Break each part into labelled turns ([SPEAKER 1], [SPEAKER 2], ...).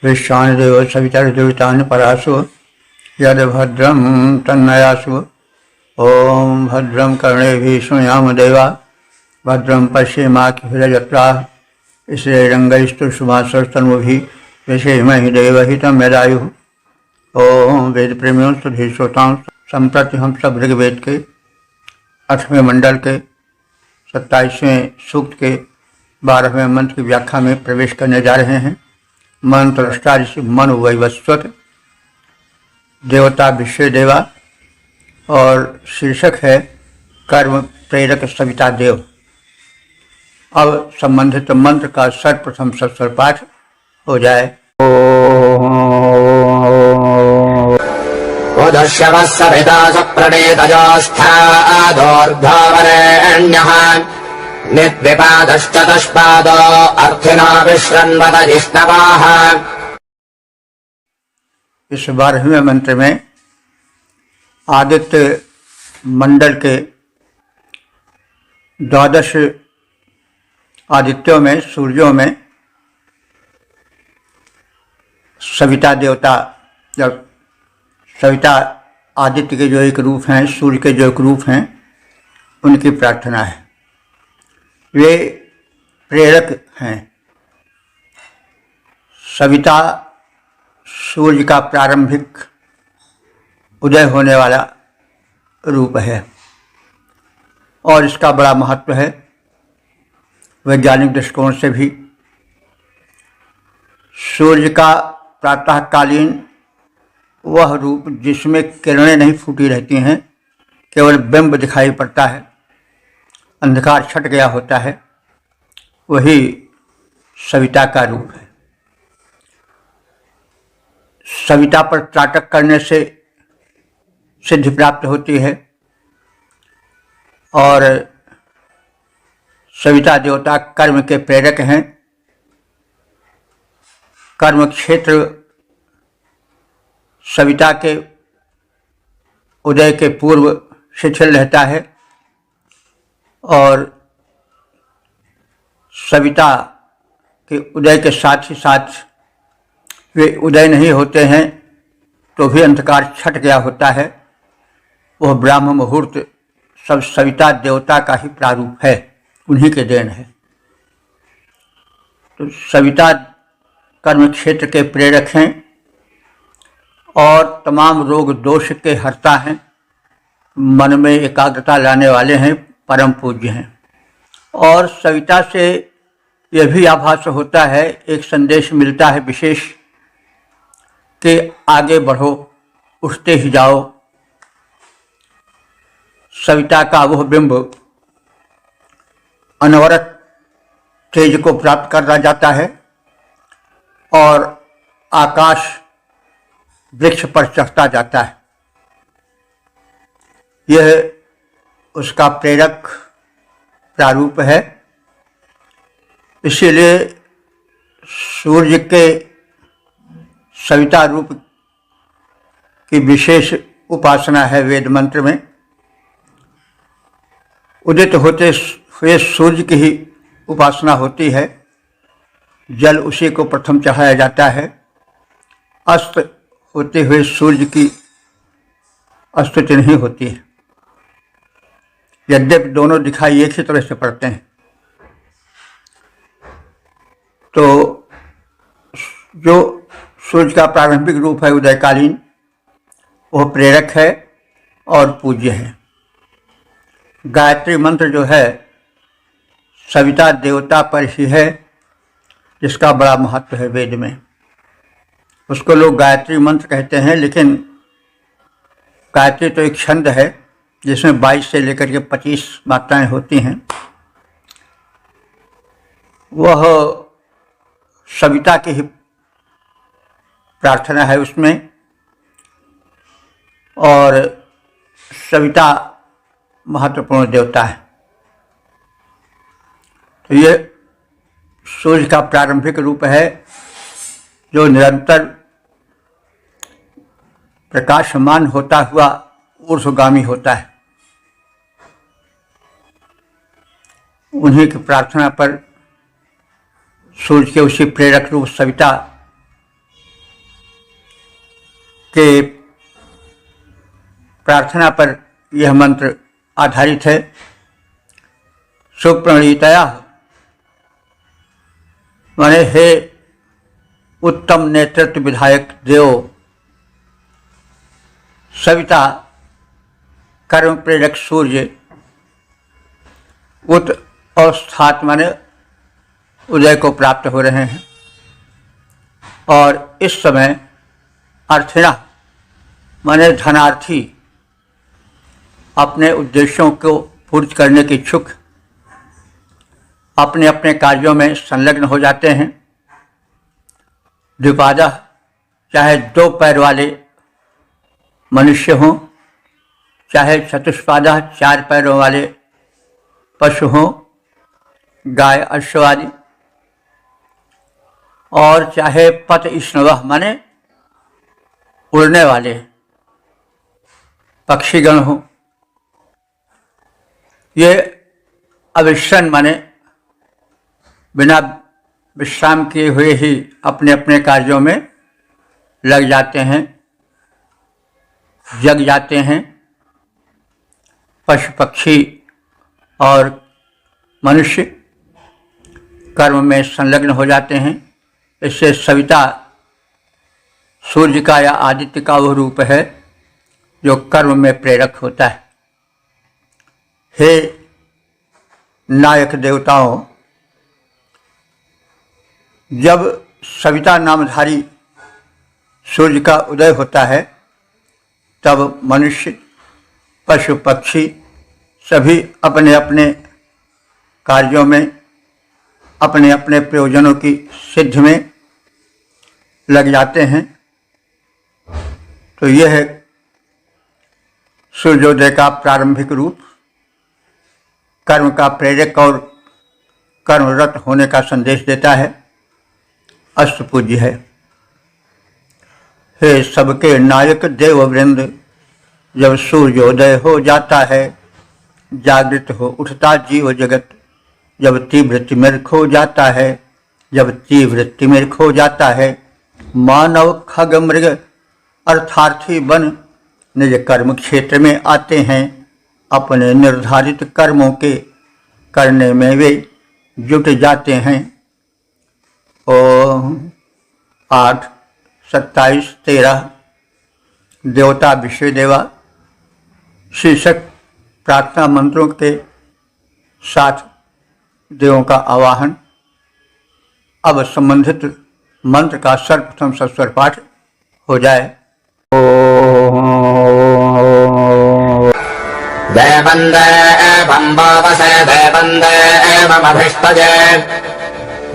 [SPEAKER 1] विश्वानदेव सवितर्देवतान् परासु यद्भद्रं तन्नयासु। ओम भद्रं कर्णेभिः शृणुयाम देवा भद्रं पश्येमाक्षभिर्यजत्राः श्रीरङ्गैस्तुष्टुभाषस्तनुभिः विषेमहि देवहितं यदायुः। ओम वेद प्रेमियों सुधी श्रोताओं, संप्रति हम सब ऋग्वेद के 8वें मंडल के 27वें सूक्त के 12वें मंत्र की व्याख्या में प्रवेश करने जा रहे हैं। मंत्र ऋषि मनु वैवस्वत देवता विश्व देवा और शीर्षक है कर्म प्रेरक सविता देव। अब संबंधित मंत्र का सर्वप्रथम सस्वर पाठ हो जाए।
[SPEAKER 2] उदश्यवः सविता सप्रणेतजोष्ठादोर्ध्ववरेण्यः निद्विपादश्चतुष्पादो अर्थिनो विश्रन्वत जिष्णवाः।
[SPEAKER 1] इस 12वें मंत्र में आदित्य मंडल के 12 आदित्यों में सूर्यों में सविता देवता या सविता आदित्य के जो एक रूप हैं, सूर्य के जो एक रूप हैं, उनकी प्रार्थना है। वे प्रेरक हैं। सविता सूर्य का प्रारंभिक उदय होने वाला रूप है और इसका बड़ा महत्व है वैज्ञानिक दृष्टिकोण से भी। सूर्य का प्रातःकालीन वह रूप जिसमें किरणें नहीं फूटी रहती हैं, केवल बिंब दिखाई पड़ता है, अंधकार छट गया होता है, वही सविता का रूप है। सविता पर त्राटक करने से सिद्धि प्राप्त होती है और सविता देवता कर्म के प्रेरक हैं। कर्म क्षेत्र सविता के उदय के पूर्व शिथिल रहता है और सविता के उदय के साथ ही साथ वे उदय नहीं होते हैं तो भी अंधकार छट गया होता है। वह ब्राह्म मुहूर्त सब सविता देवता का ही प्रारूप है, उन्हीं के देन है। तो सविता कर्म क्षेत्र के प्रेरक हैं और तमाम रोग दोष के हर्ता हैं, मन में एकाग्रता लाने वाले हैं, परम पूज्य हैं। और सविता से यह भी आभास होता है, एक संदेश मिलता है विशेष कि आगे बढ़ो, उठते ही जाओ। सविता का वह बिंब अनवरत तेज को प्राप्त करना जाता है और आकाश वृक्ष पर चढ़ता जाता है। यह उसका प्रेरक प्रारूप है। इसीलिए सूर्य के सविता रूप की विशेष उपासना है वेद मंत्र में। उदित होते हुए सूर्य की ही उपासना होती है, जल उसी को प्रथम चढ़ाया जाता है। अस्त होते हुए सूर्य की स्तुति नहीं होती है, यद्यपि दोनों दिखाई एक ही तरह से पड़ते हैं। तो जो सूर्य का प्रारंभिक रूप है उदयकालीन, वह प्रेरक है और पूज्य है। गायत्री मंत्र जो है सविता देवता पर ही है, जिसका बड़ा महत्व है वेद में। उसको लोग गायत्री मंत्र कहते हैं, लेकिन गायत्री तो एक छंद है जिसमें 22 से लेकर के 25 मात्राएं होती हैं। वह सविता की ही प्रार्थना है उसमें और सविता महत्वपूर्ण देवता है। तो ये सूर्य का प्रारंभिक रूप है जो निरंतर प्रकाशमान होता हुआ ऊर्ध्वगामी होता है। उन्हीं की प्रार्थना पर सूर्य के उसी प्रेरक रूप सविता के प्रार्थना पर यह मंत्र आधारित है। सुप्रणीतया माने हे उत्तम नेतृत्व विधायक देव, सविता कर्म प्रेरक सूर्य, उत अवस्थात माने उदय को प्राप्त हो रहे हैं और इस समय अर्थिणा माने धनार्थी अपने उद्देश्यों को पूर्ण करने के इच्छुक अपने अपने कार्यों में संलग्न हो जाते हैं। द्विपादा चाहे दो पैर वाले मनुष्य हों, चाहे चतुष्पादा चार पैरों वाले पशु हों, गाय अश्व आदि, और चाहे पत इष्णवः माने उड़ने वाले पक्षीगण हों। ये अविश्राम माने बिना विश्राम किए हुए ही अपने अपने कार्यों में लग जाते हैं, जग जाते हैं। पशु पक्षी और मनुष्य कर्म में संलग्न हो जाते हैं। इससे सविता सूर्य का या आदित्य का वह रूप है जो कर्म में प्रेरक होता है। हे नायक देवताओं, जब सविता नामधारी सूर्य का उदय होता है तब मनुष्य पशु पक्षी सभी अपने अपने कार्यों में अपने अपने प्रयोजनों की सिद्धि में लग जाते हैं। तो यह सूर्योदय का प्रारंभिक रूप कर्म का प्रेरक और कर्मरत होने का संदेश देता है। अष्टपूज्य है। हे सबके नायक देववृंद, जब सूर्योदय हो जाता है जागृत हो उठता जीव जगत, जब तीव्र तिमिर खो जाता है, जब तीव्र तिमिर खो जाता है, मानव खग मृग अर्थार्थी बन निज कर्म क्षेत्र में आते हैं। अपने निर्धारित कर्मों के करने में वे जुट जाते हैं। 8, 27, 13 देवता विश्व देवा शीर्षक प्रार्थना मंत्रों के साथ देवों का आवाहन। अब संबंधित मंत्र का सर्वप्रथम सस्वर पाठ हो जाए।
[SPEAKER 2] देवन्दे एवं वावसे देवन्दे एवमभिष्टजे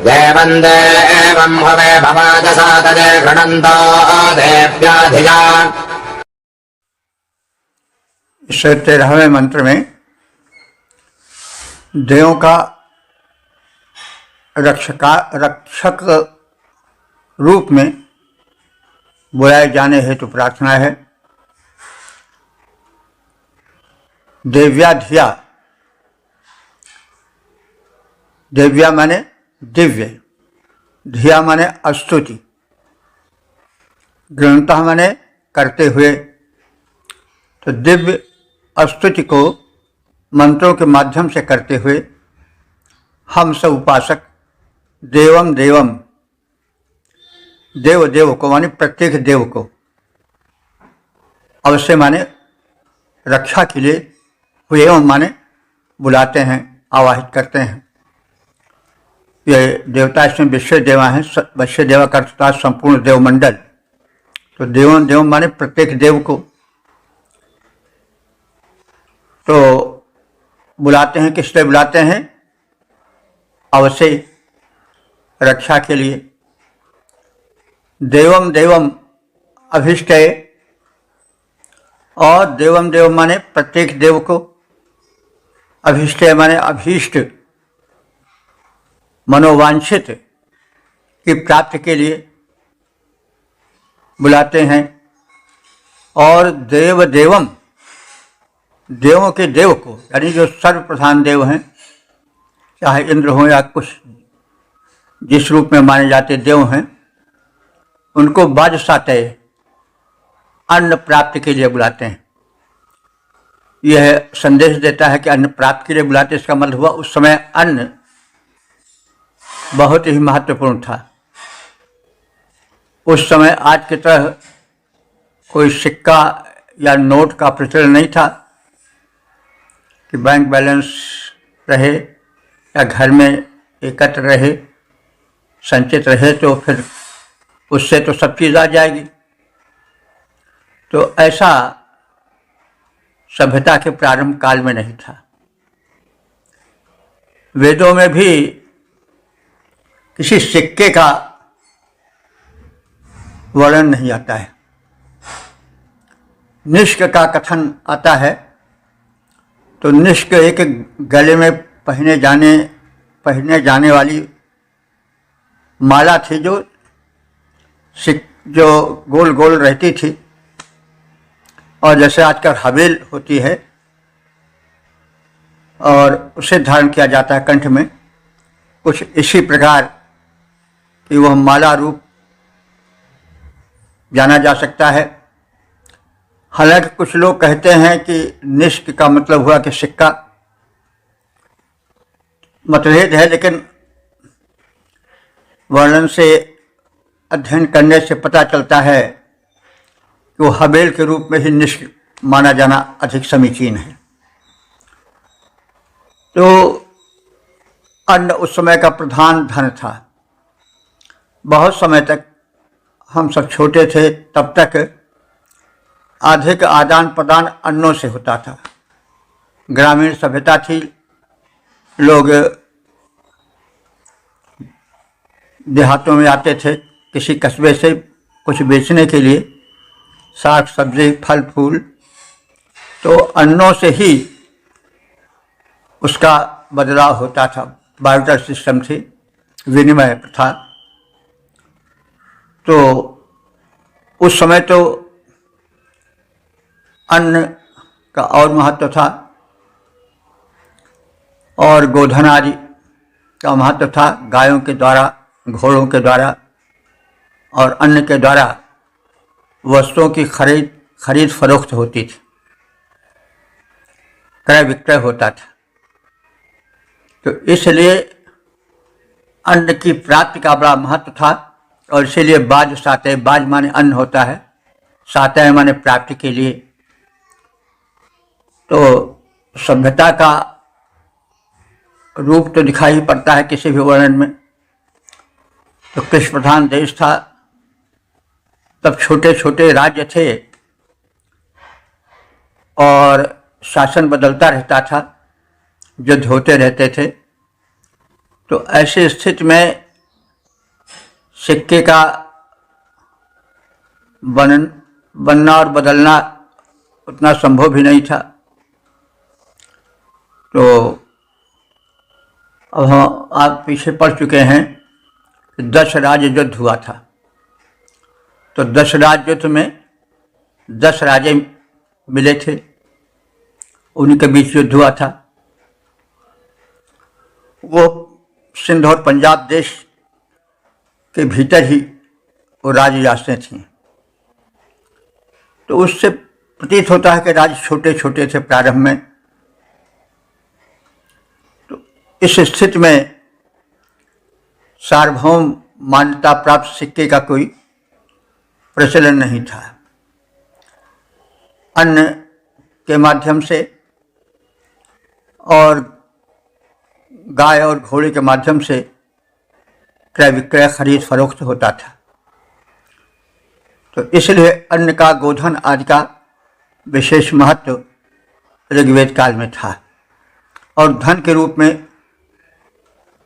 [SPEAKER 2] देवन्दे एवं हवे भवाजसातजे गृणन्तो देव्याधिया।
[SPEAKER 1] इस 13वें मंत्र में देवों का रक्षक रूप में बुलाए जाने हेतु प्रार्थना है। देव्याधिया, देव्या माने दिव्य, धिया माने स्तुति, गृणतः माने करते हुए। तो दिव्य स्तुति को मंत्रों के माध्यम से करते हुए हम सब उपासक देवम देवम, देव देव को माने प्रत्येक देव को अवश्य माने रक्षा के लिए हुए एवं माने बुलाते हैं, आवाहित करते हैं। ये देवता इसमें विश्व देवा हैं। विश्व देवा का अर्थ था संपूर्ण देवमंडल। तो देवम देव माने प्रत्येक देव को तो बुलाते हैं। किस लिए बुलाते हैं? अवश्य रक्षा के लिए। देवम देवम अभिष्टय, और देवम देव माने प्रत्येक देव को, अभिष्टय माने अभीष्ट मनोवांछित की प्राप्ति के लिए बुलाते हैं। और देव देवम, देवों के देव को, यानी जो सर्वप्रधान देव हैं, चाहे इंद्र हो या कुछ जिस रूप में माने जाते देव हैं, उनको बाजसातय अन्न प्राप्ति के लिए बुलाते हैं। यह संदेश देता है कि अन्न प्राप्ति के लिए बुलाते, इसका मतलब हुआ उस समय अन्न बहुत ही महत्वपूर्ण था। उस समय आज की तरह कोई सिक्का या नोट का प्रचलन नहीं था कि बैंक बैलेंस रहे या घर में एकत्र रहे, संचित रहे तो फिर उससे तो सब चीज़ आ जाएगी। तो ऐसा सभ्यता के प्रारंभ काल में नहीं था। वेदों में भी किसी सिक्के का वर्णन नहीं आता है। निष्क का कथन आता है, तो निष्क एक गले में पहने जाने वाली माला थी जो गोल गोल रहती थी, और जैसे आजकल हवेल होती है और उसे धारण किया जाता है कंठ में, कुछ इसी प्रकार कि वह माला रूप जाना जा सकता है। हालांकि कुछ लोग कहते हैं कि निष्क का मतलब हुआ कि सिक्का, मतभेद है, लेकिन वर्णन से अध्ययन करने से पता चलता है कि वो हवेल के रूप में ही निष्क माना जाना अधिक समीचीन है। तो अन्न उस समय का प्रधान धन था। बहुत समय तक हम सब छोटे थे तब तक अधिक आदान प्रदान अन्नों से होता था। ग्रामीण सभ्यता थी, लोग देहातों में आते थे किसी कस्बे से कुछ बेचने के लिए, साग सब्जी फल फूल, तो अन्नों से ही उसका बदलाव होता था। बार्टर सिस्टम थी, विनिमय प्रथा। तो उस समय तो अन्न का और महत्व था, और गोधन आदि का महत्व था। गायों के द्वारा, घोड़ों के द्वारा और अन्न के द्वारा वस्तुओं की खरीद फरोख्त होती थी, क्रय विक्रय होता था। तो इसलिए अन्न की प्राप्ति का बड़ा महत्व था, और इसीलिए बाज सातय, बाज माने अन्न होता है, सातय माने प्राप्ति के लिए। तो सभ्यता का रूप तो दिखाई पड़ता है किसी भी वर्णन में। तो कृषि प्रधान देश था, तब छोटे छोटे राज्य थे और शासन बदलता रहता था, युद्ध होते रहते थे। तो ऐसी स्थिति में सिक्के का बनना और बदलना उतना संभव भी नहीं था। तो अब हम आप पीछे पढ़ चुके हैं कि 10 राज्य युद्ध हुआ था। तो 10 राज्य युद्ध में 10 राजे मिले थे, उनके बीच युद्ध हुआ था। वो सिंध और पंजाब देश के भीतर ही वो राज्य रास्तें थीं। तो उससे प्रतीत होता है कि राज्य छोटे छोटे थे प्रारंभ में। तो इस स्थिति में सार्वभौम मान्यता प्राप्त सिक्के का कोई प्रचलन नहीं था। अन्न के माध्यम से और गाय और घोड़े के माध्यम से क्रय विक्रय खरीद फरोख्त होता था। तो इसलिए अन्न का, गोधन आदि का विशेष महत्व ऋग्वेद काल में था, और धन के रूप में,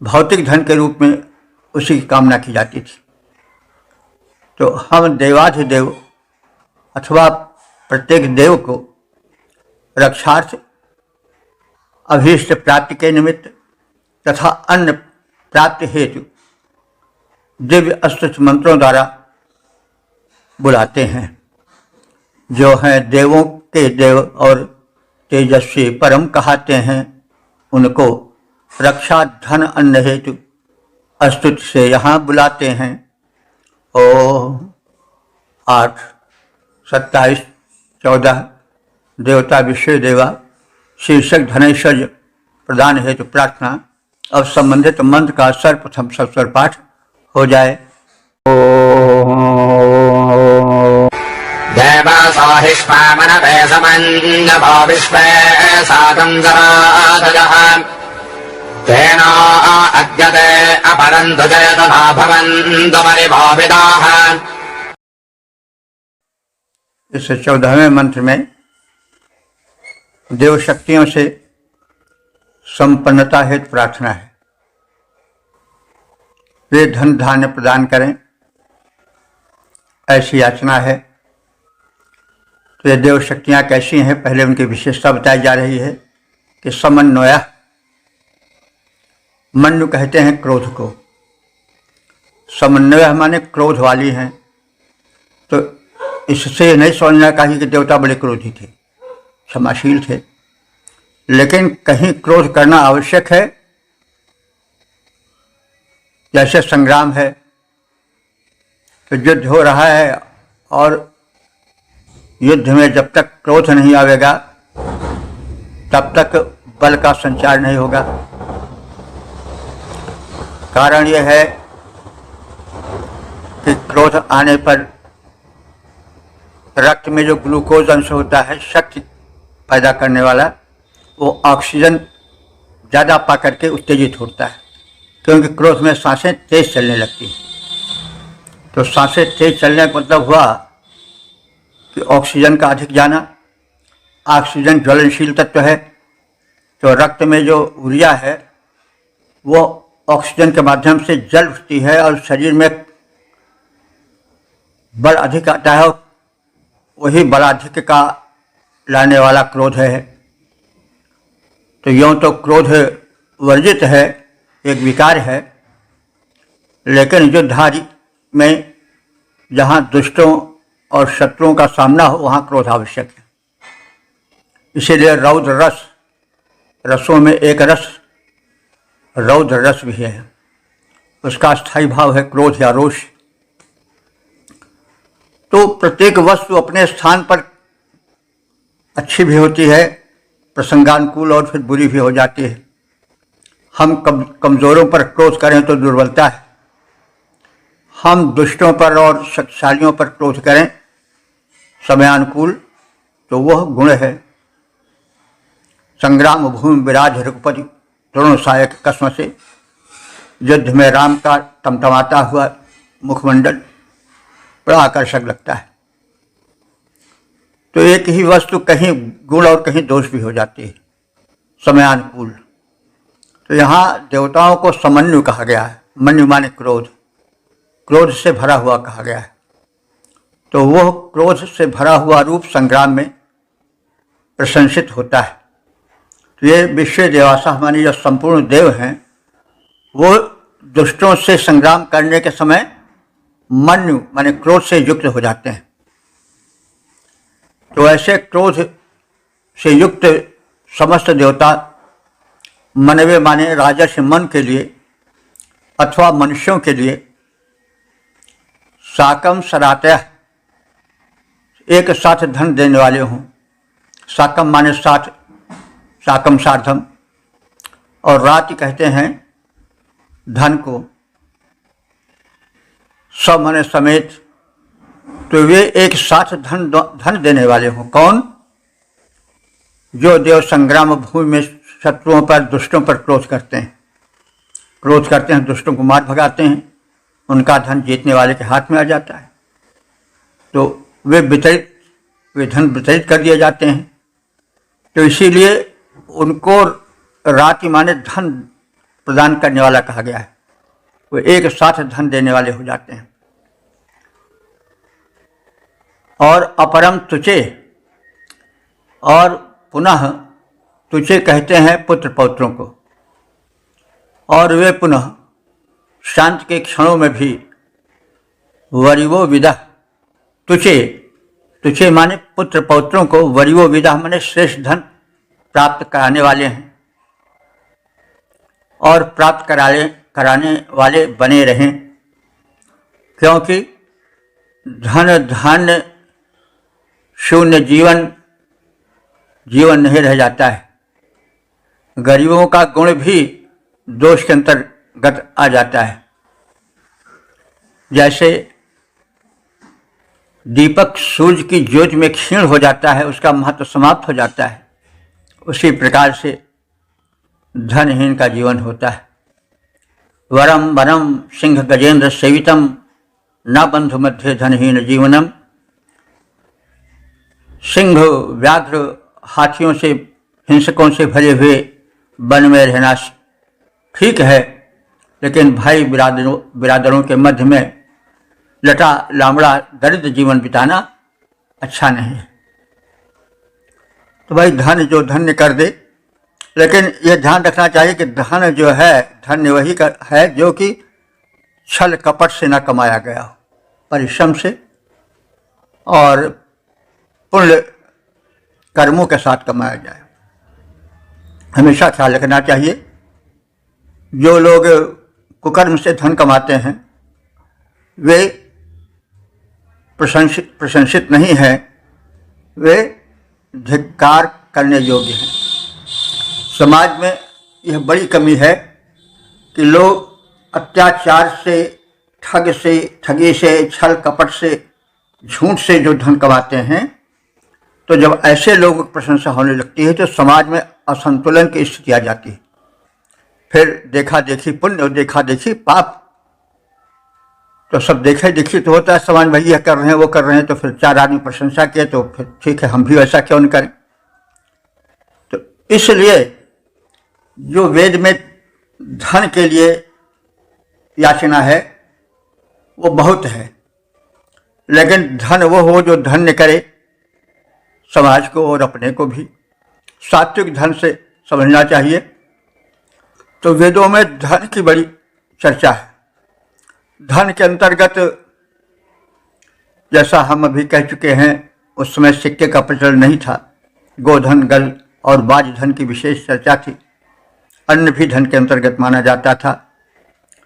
[SPEAKER 1] भौतिक धन के रूप में उसी की कामना की जाती थी। तो हम देवाधिदेव अथवा प्रत्येक देव को रक्षार्थ, अभीष्ट प्राप्ति के निमित्त तथा अन्न प्राप्ति हेतु दिव्य स्तुति मंत्रों द्वारा बुलाते हैं। जो हैं देवों के देव और तेजस्वी परम कहते हैं, उनको रक्षा धन अन्न हेतु स्तुति से यहाँ बुलाते हैं। ओ 8 27, 14 देवता विषय देवा शीर्षक धनेश्वर्य प्रदान हेतु प्रार्थना। अब संबंधित मंत्र का सर्वप्रथम सस्वर पाठ हो जाए।
[SPEAKER 2] देवासाहिष्मामनवे समञ्जभो विश्वे साकं सरातजः तेनो अद्यते अपरन्तु चेतसा भवन्तु परिभाविताः।
[SPEAKER 1] इस 14वें मंत्र में देव शक्तियों से संपन्नता हेतु प्रार्थना है। वे धन धान्य प्रदान करें, ऐसी याचना है। तो ये देव शक्तियाँ कैसी हैं, पहले उनकी विशेषता बताई जा रही है कि समन्वय, मनु कहते हैं क्रोध को, समन्वय माने क्रोध वाली हैं। तो इससे नहीं समझना चाहिए कि देवता बड़े क्रोधी थे, क्षमाशील थे, लेकिन कहीं क्रोध करना आवश्यक है। जैसे संग्राम है तो युद्ध हो रहा है और युद्ध में जब तक क्रोध नहीं आवेगा तब तक बल का संचार नहीं होगा। कारण यह है कि क्रोध आने पर रक्त में जो ग्लूकोज अंश होता है, शक्ति पैदा करने वाला, वो ऑक्सीजन ज़्यादा पा करके उत्तेजित होता है, क्योंकि क्रोध में सांसें तेज चलने लगती हैं। तो सांसें तेज चलने का मतलब हुआ कि ऑक्सीजन का अधिक जाना। ऑक्सीजन ज्वलनशील तत्व है, तो रक्त में जो ऊर्जा है वो ऑक्सीजन के माध्यम से जल उठती है और शरीर में बल अधिक आता है। वही बलाधिक्य का लाने वाला क्रोध है। तो यूँ तो क्रोध वर्जित है, एक विकार है, लेकिन युद्धादि में जहाँ दुष्टों और शत्रुओं का सामना हो वहाँ क्रोध आवश्यक है। इसीलिए रौद्र रस, रसों में एक रस रौद्र रस भी है, उसका स्थायी भाव है क्रोध या रोष। तो प्रत्येक वस्तु अपने स्थान पर अच्छी भी होती है, प्रसंगानुकूल, और फिर बुरी भी हो जाती है। हम कमज़ोरों पर क्रोध करें तो दुर्बलता है, हम दुष्टों पर और शक्तिशालियों पर क्रोध करें समयानुकूल तो वह गुण है। संग्राम भूमि विराज रघुपति दोनों सहायक कसम से, युद्ध में राम का टमटमाता हुआ मुखमंडल बड़ा आकर्षक लगता है। तो एक ही वस्तु कहीं गुण और कहीं दोष भी हो जाती है समयानुकूल। तो यहाँ देवताओं को समन्वय कहा गया है। मन्यु माने क्रोध, क्रोध से भरा हुआ कहा गया है। तो वह क्रोध से भरा हुआ रूप संग्राम में प्रशंसित होता है। तो ये विश्व देवासा माने जो संपूर्ण देव हैं, वो दुष्टों से संग्राम करने के समय मन्यु माने क्रोध से युक्त हो जाते हैं। तो ऐसे क्रोध से युक्त समस्त देवता मनवे माने राजस मन के लिए अथवा मनुष्यों के लिए साकम सरातः एक साथ धन देने वाले हों। साकम माने साथ, साकम सार्धम, और राति कहते हैं धन को, सब माने समेत। तो वे एक साथ धन देने वाले हों। कौन? जो देव संग्राम भूमि में शत्रुओं पर, दुष्टों पर क्रोध करते हैं, दुष्टों को मार भगाते हैं, उनका धन जीतने वाले के हाथ में आ जाता है। तो वे धन वितरित कर दिए जाते हैं। तो इसीलिए उनको राति माने धन प्रदान करने वाला कहा गया है। वो एक साथ धन देने वाले हो जाते हैं। और अपरम तुचे, और पुनः तुचे कहते हैं पुत्र पौत्रों को, और वे पुनः शांत के क्षणों में भी वरिवो विदा, तुचे माने पुत्र पौत्रों को, वरिवो विदा माने श्रेष्ठ धन प्राप्त कराने वाले हैं और प्राप्त कराने वाले बने रहें। क्योंकि धन धान्य शून्य जीवन नहीं रह जाता है। गरीबों का गुण भी दोष के अंतर्गत आ जाता है। जैसे दीपक सूर्य की ज्योति में क्षीण हो जाता है, उसका महत्व समाप्त हो जाता है, उसी प्रकार से धनहीन का जीवन होता है। वरम वनम सिंह गजेंद्र सेवितम न बंधु मध्य धनहीन जीवनम। सिंह व्याघ्र हाथियों से हिंसकों से भरे हुए वन में रहना ठीक है, लेकिन भाई बिरादरों के मध्य में लटा लामड़ा दरिद्र जीवन बिताना अच्छा नहीं है। तो भाई धन जो धन्य कर दे, लेकिन यह ध्यान रखना चाहिए कि धन जो है धन्य वही है जो कि छल कपट से न कमाया गया हो, परिश्रम से और पुण्य कर्मों के साथ कमाया जाए। हमेशा ख्याल रखना चाहिए, जो लोग कुकर्म से धन कमाते हैं वे प्रशंसित नहीं है, वे धिक्कार करने योग्य हैं। समाज में यह बड़ी कमी है कि लोग अत्याचार से, ठगी से, छल कपट से, झूठ से जो धन कमाते हैं, तो जब ऐसे लोगों की प्रशंसा होने लगती है तो समाज में असंतुलन की स्थिति आ जाती है। फिर देखा देखी पुण्य और देखा देखी पाप, तो सब देखा देखी तो होता है समाज में, यह कर रहे हैं वो कर रहे हैं, तो फिर चार आदमी प्रशंसा किए तो फिर ठीक है, हम भी वैसा क्यों नहीं करें। तो इसलिए जो वेद में धन के लिए याचना है वो बहुत है, लेकिन धन वो हो जो धन्य करे समाज को और अपने को भी। सात्विक धन से समझना चाहिए। तो वेदों में धन की बड़ी चर्चा है। धन के अंतर्गत जैसा हम अभी कह चुके हैं, उस समय सिक्के का प्रचलन नहीं था। गोधन, गल और बाज धन की विशेष चर्चा थी। अन्न भी धन के अंतर्गत माना जाता था।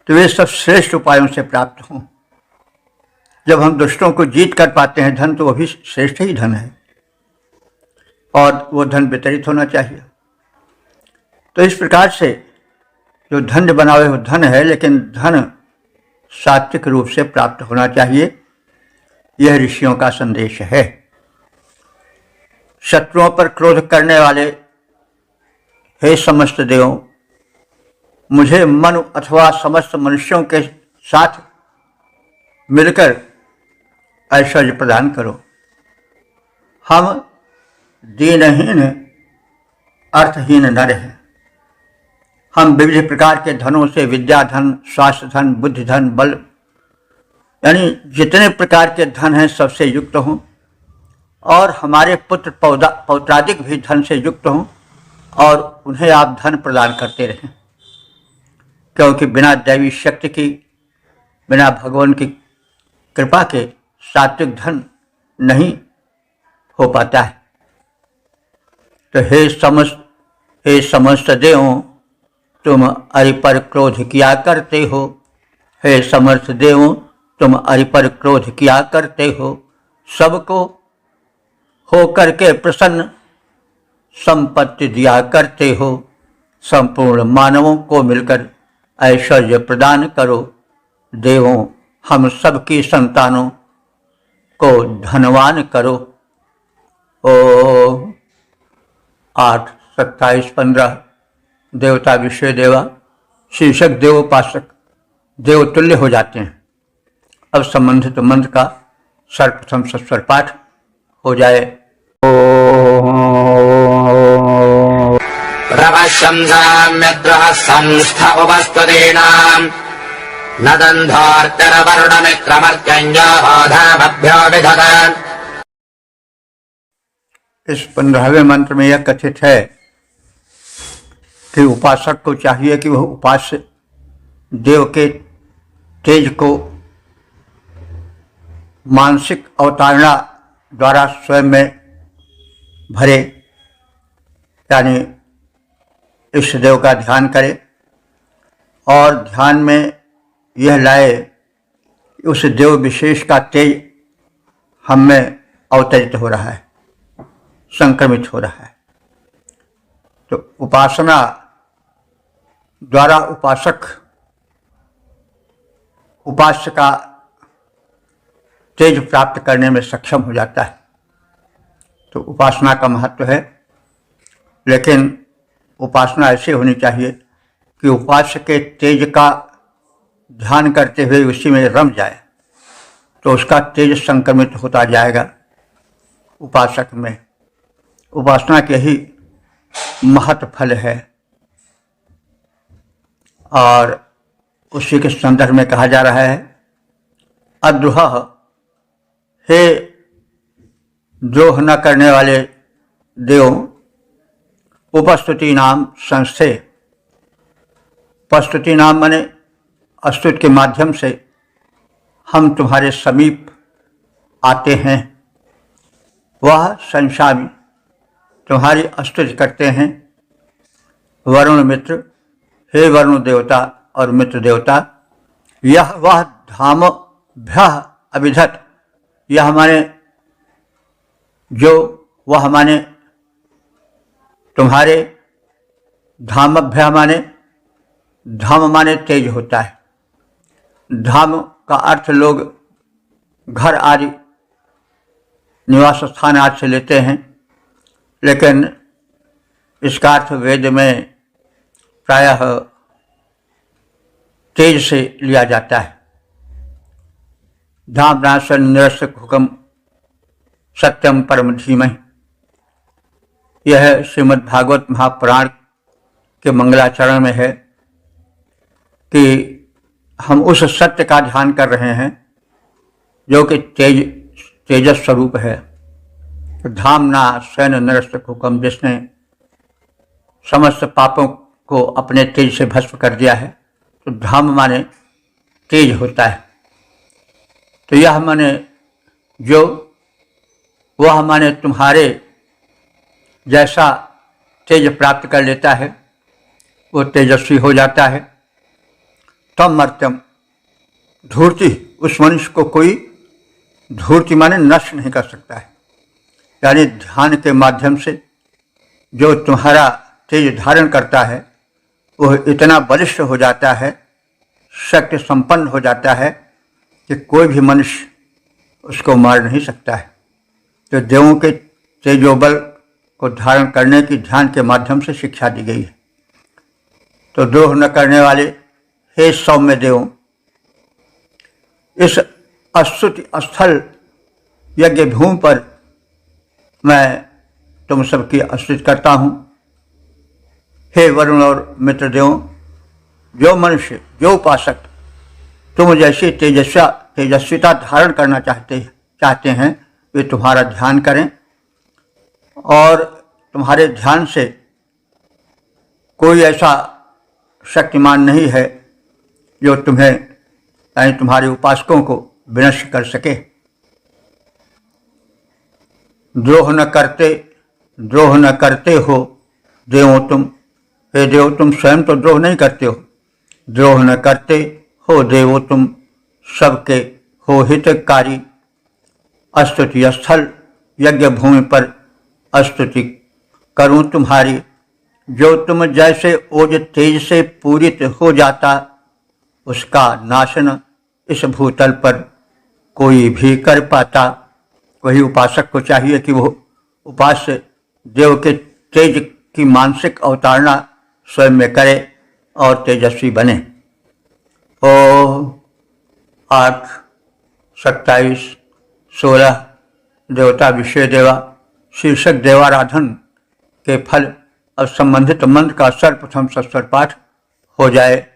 [SPEAKER 1] तो वे सब श्रेष्ठ उपायों से प्राप्त हों। जब हम दुष्टों को जीत कर पाते हैं धन, तो वह भी श्रेष्ठ ही धन है और वो धन वितरित होना चाहिए। तो इस प्रकार से जो धन्य बनावे वो धन है, लेकिन धन सात्विक रूप से प्राप्त होना चाहिए। यह ऋषियों का संदेश है। शत्रुओं पर क्रोध करने वाले, हे समस्त देवों, मुझे मनु अथवा समस्त मनुष्यों के साथ मिलकर ऐश्वर्य प्रदान करो। हम दीनहीन अर्थहीन नर हैं। हम विविध प्रकार के धनों से, विद्या धन, स्वास्थ्य धन, बुद्धि धन, बल, यानी जितने प्रकार के धन हैं सबसे युक्त हों, और हमारे पुत्र पौत्रादिक भी धन से युक्त हों, और उन्हें आप धन प्रदान करते रहें। क्योंकि बिना दैवी शक्ति की, बिना भगवान की कृपा के सात्विक धन नहीं हो पाता है। तो हे समस्त देवों, तुम अरि पर क्रोध किया करते हो। हे समर्थ देवों, तुम अरि पर क्रोध किया करते हो। सबको हो करके प्रसन्न संपत्ति दिया करते हो। संपूर्ण मानवों को मिलकर ऐश्वर्य प्रदान करो। देवों, हम सबकी संतानों को धनवान करो। ओ 8, 27, 15 देवता विषय देवा, शीर्षक देवोपासक देवतुल्य हो जाते हैं। अब संबंधित मंत्र का सर्वप्रथम सस्वर पाठ हो जाए।
[SPEAKER 2] प्रवशंसाम्यद्रः संस्थ उपस्तुतीनाम् नदन्धार्तरवरुणमित्रमर्त्यञ्जोधाभ्यो विधतान्।
[SPEAKER 1] इस 15वें मंत्र में यह कथित है कि उपासक को चाहिए कि वह उपास्य देव के तेज को मानसिक अवतारणा द्वारा स्वयं में भरे, यानी इष्ट देव का ध्यान करे और ध्यान में यह लाए उस देव विशेष का तेज हम में अवतरित हो रहा है। संक्रमित हो रहा है। तो उपासना द्वारा उपासक उपास्य का तेज प्राप्त करने में सक्षम हो जाता है। तो उपासना का महत्व है, लेकिन उपासना ऐसी होनी चाहिए कि उपास्य के तेज का ध्यान करते हुए उसी में रम जाए, तो उसका तेज संक्रमित होता जाएगा उपासक में। उपासना के ही महत्व फल है, और उसी के संदर्भ में कहा जा रहा है, अद्रोह, हे द्रोह न करने वाले देव, उपस्तुति नाम संस्थे। उपस्तुति नाम माने स्तुति के माध्यम से हम तुम्हारे समीप आते हैं। वह संशामी, तुम्हारी स्तुति करते हैं। वरुण मित्र, हे वरुण देवता और मित्र देवता, यह वह धाम भ्य अभिधत, यह माने जो, वह माने तुम्हारे, धामभ्य माने, धाम माने तेज होता है। धाम का अर्थ लोग घर आदि निवास स्थान आदि से लेते हैं, लेकिन इसका अर्थ वेद में प्रायः तेज से लिया जाता है। धाम नाशन निरस्त हुक्म सत्यम परम धीमहि। यह श्रीमद् भागवत महापुराण के मंगलाचरण में है कि हम उस सत्य का ध्यान कर रहे हैं जो कि तेजस स्वरूप है। धामना सैन निरस्त हुक्म, जिसने समस्त पापों को अपने तेज से भस्म कर दिया है। तो धाम माने तेज होता है। तो यह माने जो, वह माने तुम्हारे जैसा तेज प्राप्त कर लेता है, वो तेजस्वी हो जाता है। तम मर्त्यम, धूर्ति, उस मनुष्य को कोई धूर्ति माने नष्ट नहीं कर सकता है। यानी ध्यान के माध्यम से जो तुम्हारा तेज धारण करता है, वह इतना बलिष्ठ हो जाता है, शक्ति संपन्न हो जाता है कि कोई भी मनुष्य उसको मार नहीं सकता है। तो देवों के तेजोबल को धारण करने की ध्यान के माध्यम से शिक्षा दी गई है। तो द्रोह न करने वाले हे सौम्य देवों, इस स्तुति स्थल यज्ञ भूमि पर मैं तुम सबकी स्तुति करता हूँ। हे वरुण और मित्र देवों, जो मनुष्य, जो उपासक तुम जैसी तेजस्विता धारण करना चाहते हैं, वे तुम्हारा ध्यान करें, और तुम्हारे ध्यान से कोई ऐसा शक्तिमान नहीं है जो तुम्हें, यानी तुम्हारे उपासकों को विनष्ट कर सके। द्रोह न करते हो देवो तुम, हे देव तुम स्वयं तो द्रोह नहीं करते हो। द्रोह न करते हो देवो तुम, सबके हो हितकारी। स्तुति स्थल यज्ञ भूमि पर स्तुति करूं तुम्हारी, जो तुम जैसे ओज तेज से पूरित हो जाता, उसका नाशन इस भूतल पर कोई भी कर पाता। वही उपासक को चाहिए कि वो उपास्य देव के तेज की मानसिक अवतारणा स्वयं में करे और तेजस्वी बने। ओ 8, 27, 16 देवता विषय देवा शीर्षक देवाराधन के फल और संबंधित मंत्र का सर्वप्रथम सस्वर पाठ हो जाए।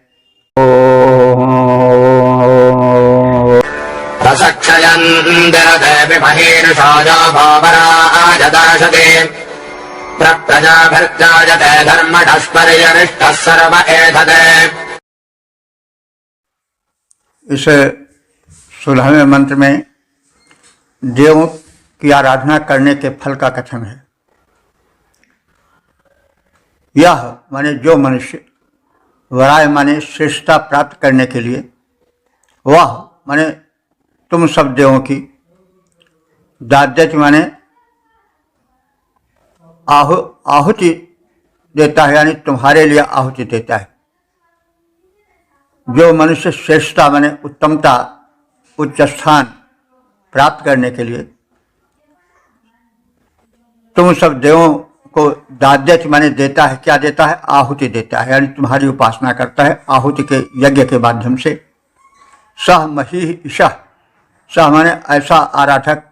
[SPEAKER 1] इस 16वें मंत्र में देवों की आराधना करने के फल का कथन है। यह माने जो मनुष्य, वराय माने श्रेष्ठता प्राप्त करने के लिए, वह माने तुम सब देवों की, दाद्यति माने आहुति देता है, यानी तुम्हारे लिए आहुति देता है। जो मनुष्य श्रेष्ठता माने उत्तमता, उच्च स्थान प्राप्त करने के लिए तुम सब देवों को दाद्यत माने देता है। क्या देता है? आहुति देता है, यानी तुम्हारी उपासना करता है आहुति के यज्ञ के माध्यम से। सह मही ईशः, सह माने ऐसा आराधक,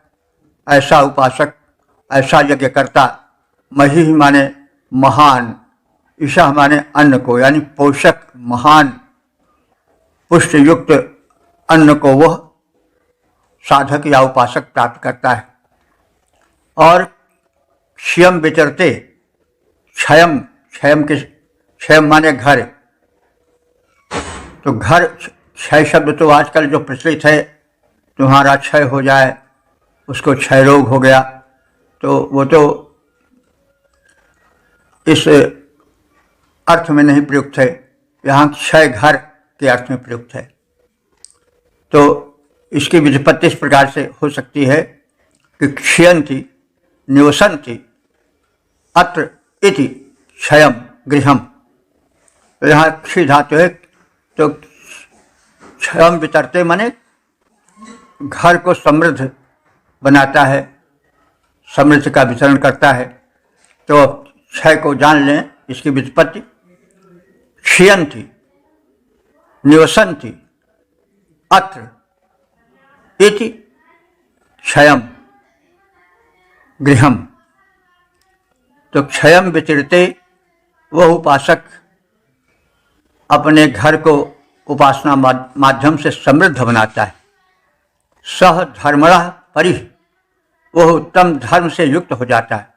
[SPEAKER 1] ऐसा उपासक, ऐसा यज्ञ करता। मही माने महान, ईशः माने अन्न को, यानी पोषक, महान पुष्ट युक्त अन्न को वह साधक या उपासक प्राप्त करता है। और क्षयम विचरते, क्षयम, क्षयम माने घर। तो घर, क्षय शब्द तो आजकल जो प्रचलित है, तुम्हारा क्षय हो जाए, उसको क्षय रोग हो गया, तो वो तो इस अर्थ में नहीं प्रयुक्त है। यहाँ क्षय घर के अर्थ में प्रयुक्त है। तो इसकी व्युत्पत्ति इस प्रकार से हो सकती है कि क्षयन्ति निवसन्ति अत्र इति क्षयम गृहम। तो यहाँ क्षी धातु है, तो क्षयम वितरते माने घर को समृद्ध बनाता है, समृद्धि का वितरण करता है। तो क्षय को जान लें, इसकी व्युत्पत्ति क्षयन्ति निवसन्ति अत्र इति क्षयम गृहम। तो क्षयम विचरते, वह उपासक अपने घर को उपासना माध्यम से समृद्ध बनाता है। सह धर्मणः परिः, वह उत्तम धर्म से युक्त हो जाता है।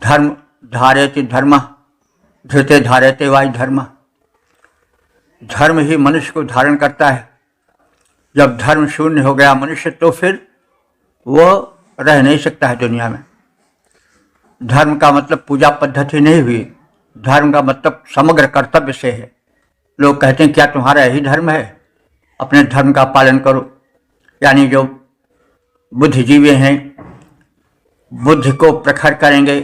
[SPEAKER 1] धर्म धारयति धर्मः, धृते धारयते वायु धर्मः। धर्म ही मनुष्य को धारण करता है। जब धर्म शून्य हो गया मनुष्य, तो फिर वह रह नहीं सकता है दुनिया में। धर्म का मतलब पूजा पद्धति नहीं हुई, धर्म का मतलब समग्र कर्तव्य से है। लोग कहते हैं क्या तुम्हारा यही धर्म है? अपने धर्म का पालन करो। यानी जो बुद्धिजीवी हैं, बुद्धि को प्रखर करेंगे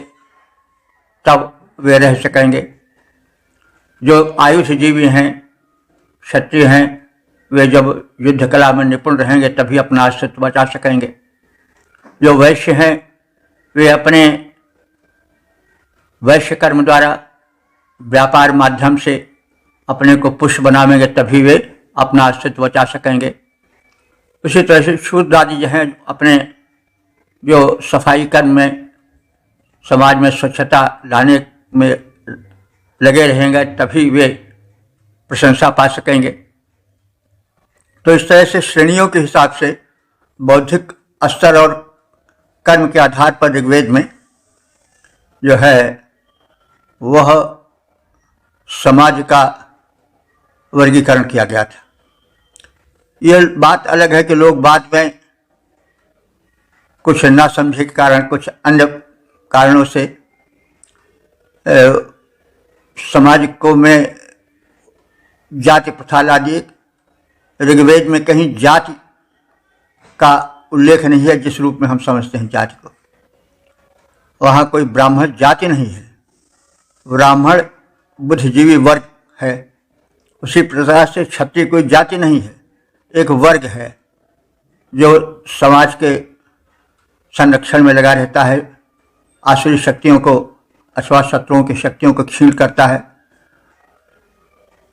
[SPEAKER 1] तब वे रह सकेंगे। जो आयुष जीवी हैं, क्षत्रिय हैं, वे जब युद्ध कला में निपुण रहेंगे तभी अपना अस्तित्व बचा सकेंगे। जो वैश्य हैं, वे अपने वैश्य कर्म द्वारा व्यापार माध्यम से अपने को पुष्ट बनावेंगे तभी वे अपना अस्तित्व बचा सकेंगे। उसी तरह से शूद्र आदि जो हैं, अपने जो सफाई कर्म में, समाज में स्वच्छता लाने में लगे रहेंगे तभी वे प्रशंसा पा सकेंगे। तो इस तरह से श्रेणियों के हिसाब से बौद्धिक स्तर और कर्म के आधार पर ऋग्वेद में जो है वह समाज का वर्गीकरण किया गया था। यह बात अलग है कि लोग बाद में कुछ ना समझे के कारण, कुछ अन्य कारणों से समाज को में जाति प्रथा ला दिए। ऋग्वेद में कहीं जाति का उल्लेख नहीं है जिस रूप में हम समझते हैं जाति को। वहाँ कोई ब्राह्मण जाति नहीं है, ब्राह्मण बुद्धिजीवी वर्ग है। उसी प्रकार से क्षत्रिय कोई जाति नहीं है, एक वर्ग है जो समाज के संरक्षण में लगा रहता है, आसुरी शक्तियों को अथवा शत्रुओं की शक्तियों को क्षीण करता है।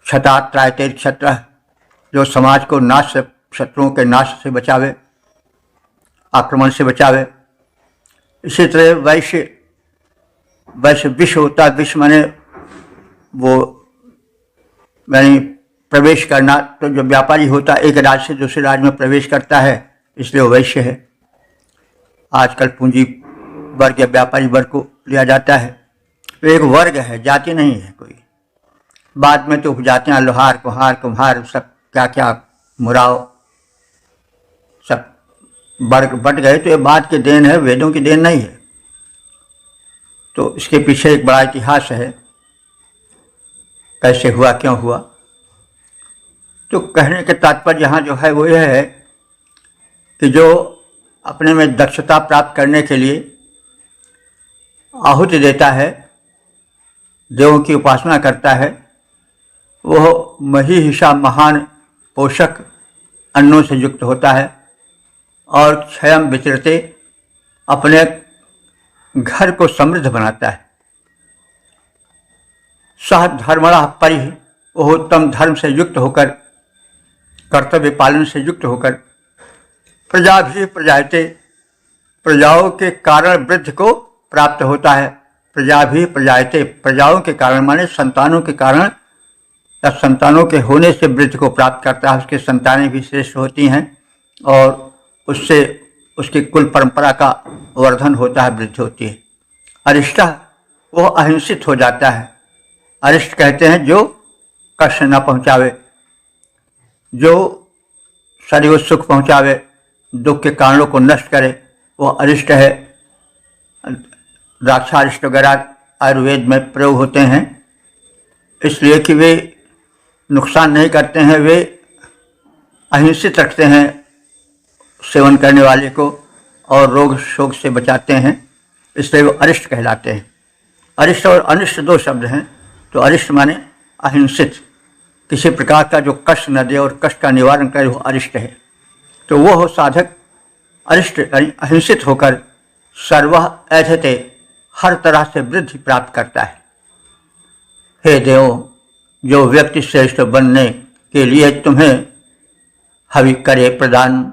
[SPEAKER 1] क्षता त्रायते क्षत्र, जो समाज को नाश से, शत्रुओं के नाश से बचावे, आक्रमण से बचावे। इसी तरह वैश्य विश्व होता है। विश्व माने वो यानी प्रवेश करना। तो जो व्यापारी होता है एक राज्य से दूसरे राज्य में प्रवेश करता है, इसलिए वो वैश्य है। आजकल पूंजी वर्ग या व्यापारी वर्ग को लिया जाता है। तो एक वर्ग है, जाति नहीं है कोई। बाद में तो उपजातियाँ लोहार, कुम्हार, सब क्या क्या मुराव सब वर्ग बट गए। तो ये बात की देन है, वेदों की देन नहीं है। तो इसके पीछे एक बड़ा इतिहास है, कैसे हुआ, क्यों हुआ। तो कहने के तात्पर्य यहाँ जो है वो यह है कि जो अपने में दक्षता प्राप्त करने के लिए आहुति देता है, देवों की उपासना करता है, वह महिषा महान पोषक अन्नों से युक्त होता है और क्षयम विचरते अपने घर को समृद्ध बनाता है। सह धर्मणः परिः, वह उत्तम धर्म से युक्त होकर, कर्तव्य पालन से युक्त होकर, प्रजा भी प्रजायते, प्रजाओं के कारण वृद्धि को प्राप्त होता है। प्रजा भी प्रजायते, प्रजाओं के कारण माने संतानों के कारण या संतानों के होने से वृद्धि को प्राप्त करता है। उसकी संतानें भी श्रेष्ठ होती हैं और उससे उसकी कुल परंपरा का वर्धन होता है, वृद्धि होती है। अरिष्ट, वह अहिंसित हो जाता है। अरिष्ट कहते हैं जो कष्ट न पहुँचावे, जो शरीर सुख पहुँचावे, दुख के कारणों को नष्ट करे, वह अरिष्ट है। द्राक्षारिष्ट वगैरह आयुर्वेद में प्रयोग होते हैं, इसलिए कि वे नुकसान नहीं करते हैं, वे अहिंसित रखते हैं सेवन करने वाले को और रोग शोक से बचाते हैं, इसलिए वो अरिष्ट कहलाते हैं। अरिष्ट और अनिष्ट दो शब्द हैं। तो अरिष्ट माने अहिंसित, किसी प्रकार का जो कष्ट न दे और कष्ट का निवारण करे, वो अरिष्ट है। तो वो हो साधक अरिष्ट अहिंसित होकर सर्व ऐधते, हर तरह से वृद्धि प्राप्त करता है। हे देव, जो व्यक्ति श्रेष्ठ बनने के लिए तुम्हें हवि करे प्रदान,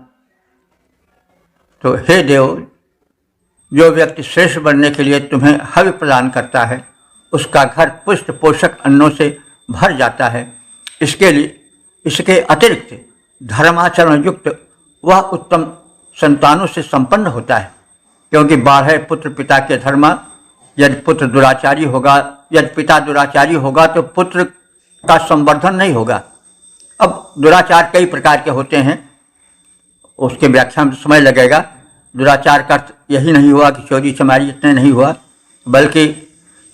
[SPEAKER 1] तो हे देव, जो व्यक्ति श्रेष्ठ बनने के लिए तुम्हें हवि प्रदान करता है, उसका घर पुष्ट पोषक अन्नों से भर जाता है। इसके अतिरिक्त धर्माचरण युक्त वह उत्तम संतानों से संपन्न होता है, क्योंकि 12 पुत्र पिता के धर्म। यदि पुत्र दुराचारी होगा, यदि पिता दुराचारी होगा तो पुत्र का संवर्धन नहीं होगा। अब दुराचार कई प्रकार के होते हैं, उसके व्याख्या में समय लगेगा। दुराचार का अर्थ यही नहीं हुआ कि चोरी चमारी इतने नहीं हुआ, बल्कि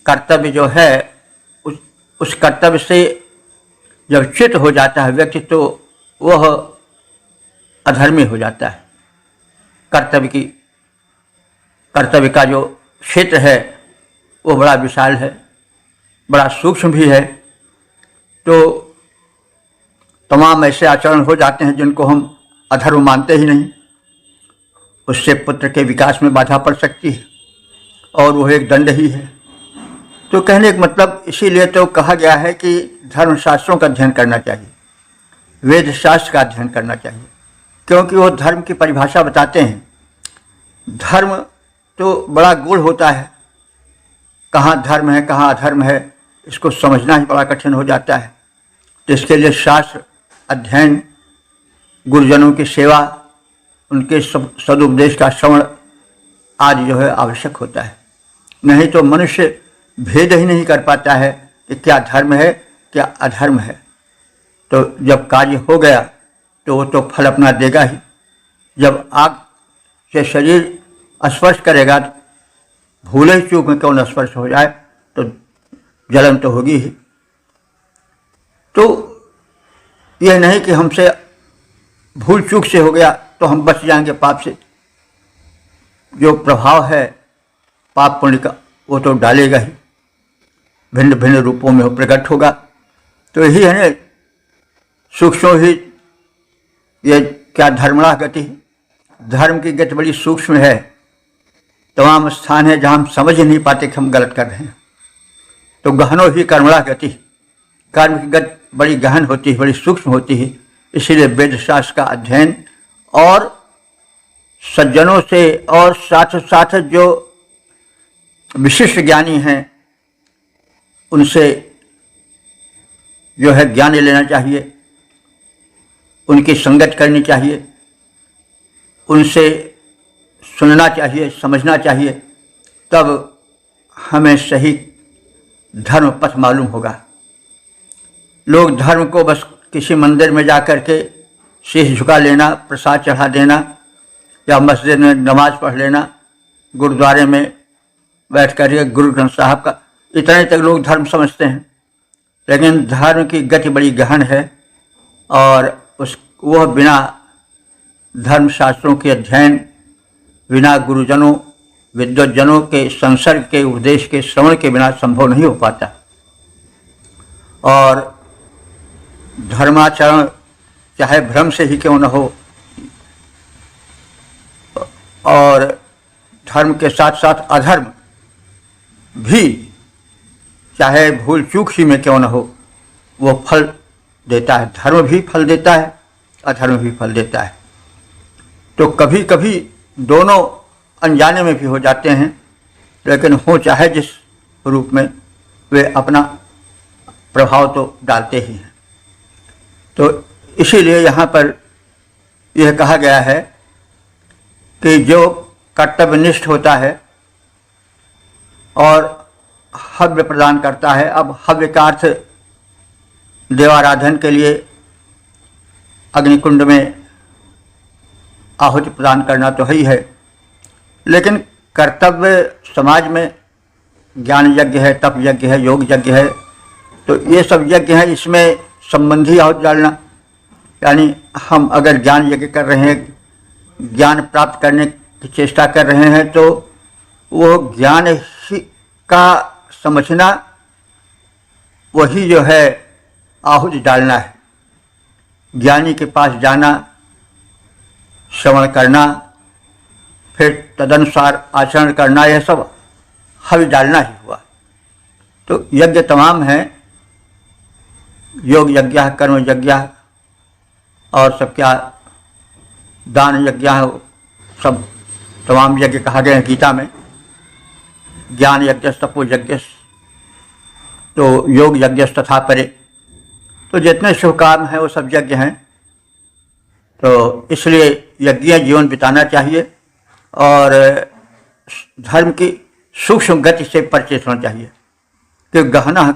[SPEAKER 1] कर्तव्य जो है उस कर्तव्य से जब च्युत हो जाता है व्यक्ति, तो वह अधर्मी हो जाता है। कर्तव्य का जो क्षेत्र है वो बड़ा विशाल है, बड़ा सूक्ष्म भी है। तो तमाम ऐसे आचरण हो जाते हैं जिनको हम अधर्म मानते ही नहीं, उससे पुत्र के विकास में बाधा पड़ सकती है और वह एक दंड ही है। तो कहने का मतलब, इसीलिए तो कहा गया है कि धर्मशास्त्रों का अध्ययन करना चाहिए, वेद शास्त्र का अध्ययन करना चाहिए, क्योंकि वो धर्म की परिभाषा बताते हैं। धर्म तो बड़ा गूढ़ होता है, कहाँ धर्म है कहाँ अधर्म है, इसको समझना ही बड़ा कठिन हो जाता है। तो इसके लिए शास्त्र अध्ययन, गुरुजनों की सेवा, उनके सदुपदेश का श्रवण आदि जो है आवश्यक होता है। नहीं तो मनुष्य भेद ही नहीं कर पाता है कि क्या धर्म है क्या अधर्म है। तो जब कार्य हो गया तो वो तो फल अपना देगा ही। जब आग से शरीर स्पर्श करेगा, भूले ही चूक में कौन स्पर्श हो जाए तो जलन तो होगी ही। तो यह नहीं कि हमसे भूल चूक से हो गया तो हम बच जाएंगे पाप से। जो प्रभाव है पाप पुण्य का वो तो डालेगा ही, भिन्न भिन्न रूपों में वो प्रकट होगा। तो यही है ना, सूक्ष्म ही ये क्या धर्मणा गति, धर्म की गति बड़ी सूक्ष्म है। तमाम स्थान है जहाँ हम समझ ही नहीं पाते कि हम गलत कर रहे हैं। तो गहनो ही कर्मणा गति, कर्म की गति बड़ी गहन होती है, बड़ी सूक्ष्म होती है। इसीलिए वेद शास्त्र का अध्ययन और सज्जनों से और साथ साथ जो विशिष्ट ज्ञानी हैं उनसे जो है ज्ञान लेना चाहिए, उनकी संगत करनी चाहिए, उनसे सुनना चाहिए, समझना चाहिए, तब हमें सही धर्म पथ मालूम होगा। लोग धर्म को बस किसी मंदिर में जा कर के शीश झुका लेना, प्रसाद चढ़ा देना, या मस्जिद में नमाज पढ़ लेना, गुरुद्वारे में बैठ कर गुरु ग्रंथ साहब का, इतने तक लोग धर्म समझते हैं। लेकिन धर्म की गति बड़ी गहन है और वह बिना धर्म शास्त्रों के अध्ययन, बिना गुरुजनों विद्वज्जनों के संसर्ग के, उपदेश के, श्रवण के बिना संभव नहीं हो पाता। और धर्माचरण चाहे भ्रम से ही क्यों न हो, और धर्म के साथ साथ अधर्म भी चाहे भूल चूक ही में क्यों न हो, वो फल देता है। धर्म भी फल देता है, अधर्म भी फल देता है। तो कभी कभी दोनों अनजाने में भी हो जाते हैं, लेकिन हो चाहे जिस रूप में, वे अपना प्रभाव तो डालते ही हैं। तो इसीलिए यहाँ पर यह कहा गया है कि जो कर्तव्यनिष्ठ होता है और हव्य प्रदान करता है, अब हव्य का अर्थ देवाराधन के लिए अग्निकुंड में आहुति प्रदान करना तो ही है, लेकिन कर्तव्य समाज में ज्ञान यज्ञ है, तप यज्ञ है, योग यज्ञ है, तो ये सब यज्ञ हैं। इसमें संबंधी आहुति डालना, यानी हम अगर ज्ञान यज्ञ कर रहे हैं, ज्ञान प्राप्त करने की चेष्टा कर रहे हैं, तो वो ज्ञान ही का समझना, वही जो है आहुति डालना है। ज्ञानी के पास जाना, श्रवण करना, फिर तदनुसार आचरण करना, यह सब हवि डालना ही हुआ। तो यज्ञ तमाम हैं, योग यज्ञ, कर्म यज्ञ और सब क्या, दान यज्ञ, सब तमाम यज्ञ कहा गया है गीता में। ज्ञान यज्ञ, तपो यज्ञ, तो योग यज्ञ तथा परे, तो जितने शुभ काम हैं वो सब यज्ञ हैं। तो इसलिए यज्ञीय जीवन बिताना चाहिए और धर्म की सूक्ष्म गति से परिचित होना चाहिए कि गहना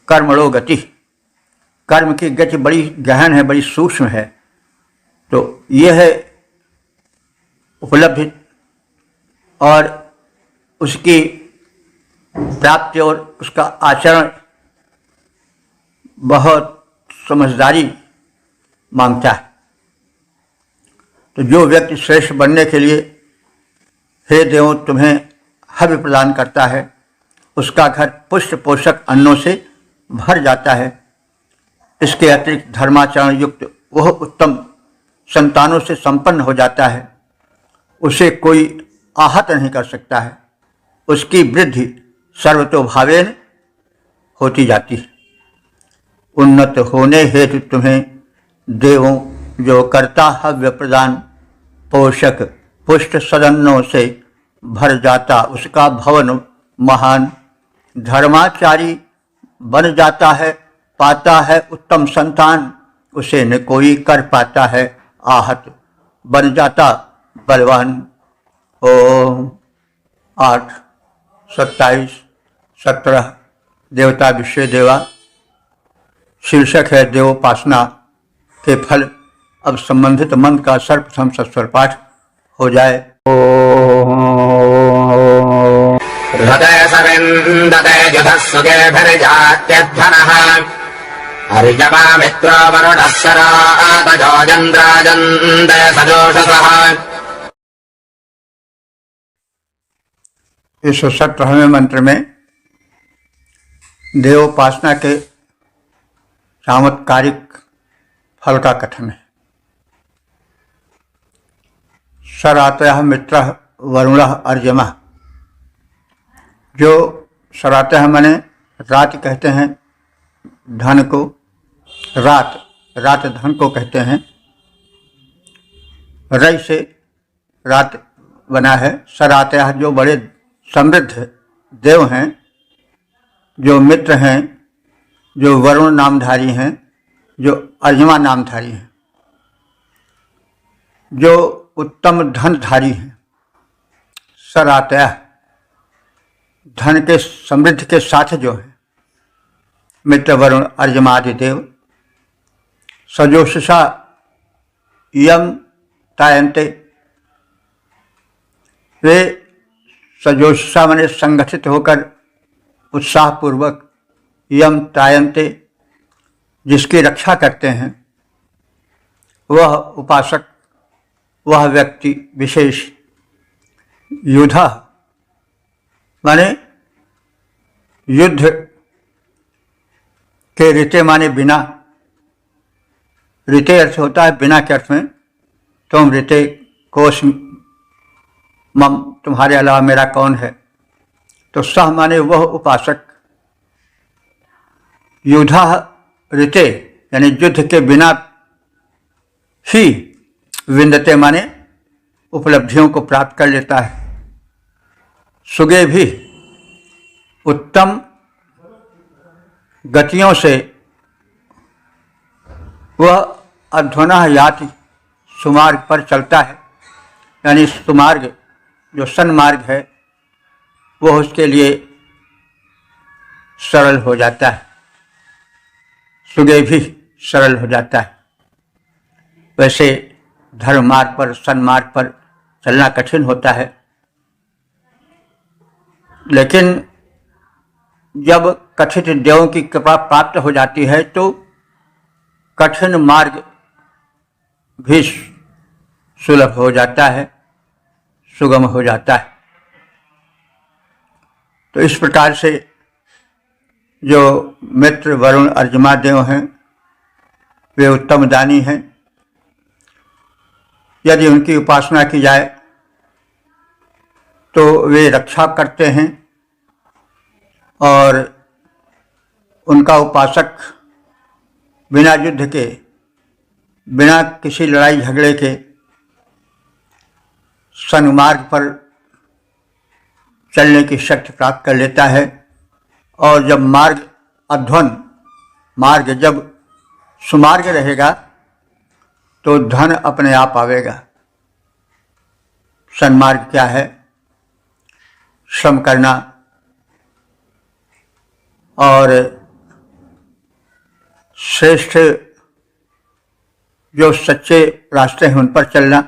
[SPEAKER 1] कर्मणो गति, कर्म की गति बड़ी गहन है, बड़ी सूक्ष्म है। तो यह है उपलब्धि और उसकी प्राप्ति और उसका आचरण बहुत समझदारी मांगता है। तो जो व्यक्ति श्रेष्ठ बनने के लिए हे देवों तुम्हें हव्य प्रदान करता है, उसका घर पुष्ट पोषक अन्नों से भर जाता है। इसके अतिरिक्त धर्माचरण युक्त वह उत्तम संतानों से संपन्न हो जाता है। उसे कोई आहत नहीं कर सकता है। उसकी वृद्धि सर्वतोभावेन होती जाती है। उन्नत होने हेतु तुम्हें देवों जो करता हव्य प्रदान पोषक पुष्ट सदनों से भर जाता, उसका भवन महान धर्माचारी बन जाता है, पाता है उत्तम संतान, उसे न कोई कर पाता है आहत, बन जाता बलवान। ओम 8, 27, 17 देवता विषय देवा शीर्षक है देवोपासना के फल। अब संबंधित मंत्र का सर्वप्रथम सस्वर पाठ हो जाए।
[SPEAKER 2] हृदय सविन्दते जुधस्सुकेभिर्जात्यध्वनः हरिजमा मित्रो वरुणः सरातजोजन्द्राजन्दे सजोषसः।
[SPEAKER 1] 117वें मंत्र में देवोपासना के चमत्कारिक फल का कथन है। सरातयः मित्रः वरुणः अर्यमा। जो सरातयः माने रात कहते हैं धन को, रात धन को कहते हैं। रई से रात बना है। सरातयः जो बड़े समृद्ध देव हैं, जो मित्र हैं, जो वरुण नामधारी हैं, जो अर्यमा नामधारी हैं, जो उत्तम धनधारी हैं। सरातयः धन के समृद्धि के साथ जो है मित्र वरुण अर्यमा आदि देव। सजोषसा यम तायन्ते। वे सजोषसा माने संगठित होकर उत्साहपूर्वक यम तायन्ते जिसकी रक्षा करते हैं, वह उपासक, वह व्यक्ति विशेष योद्धा माने युद्ध के रीते माने बिना, रीते अर्थ होता है बिना के अर्थ में, तुम रीते कोश मम, तुम्हारे अलावा मेरा कौन है। तो सह माने वह उपासक, योद्धा रीते यानी युद्ध के बिना ही, विंदते माने उपलब्धियों को प्राप्त कर लेता है। सुगे भी उत्तम गतियों से वह अध्वनः याति, सुमार्ग पर चलता है, यानी सुमार्ग जो सन्मार्ग है वह उसके लिए सरल हो जाता है, सुगे भी सरल हो जाता है। वैसे धर्म मार्ग पर, सन्मार्ग पर चलना कठिन होता है, लेकिन जब कथित देवों की कृपा प्राप्त हो जाती है तो कठिन मार्ग भी सुलभ हो जाता है, सुगम हो जाता है। तो इस प्रकार से जो मित्र वरुण अर्जुमा देव हैं वे उत्तम दानी हैं। यदि उनकी उपासना की जाए तो वे रक्षा करते हैं और उनका उपासक बिना युद्ध के, बिना किसी लड़ाई झगड़े के सन्मार्ग पर चलने की शक्ति प्राप्त कर लेता है। और जब मार्ग अध्वन मार्ग जब सुमार्ग रहेगा तो धन अपने आप आवेगा। सन्मार्ग क्या है? श्रम करना और श्रेष्ठ जो सच्चे रास्ते हैं उन पर चलना,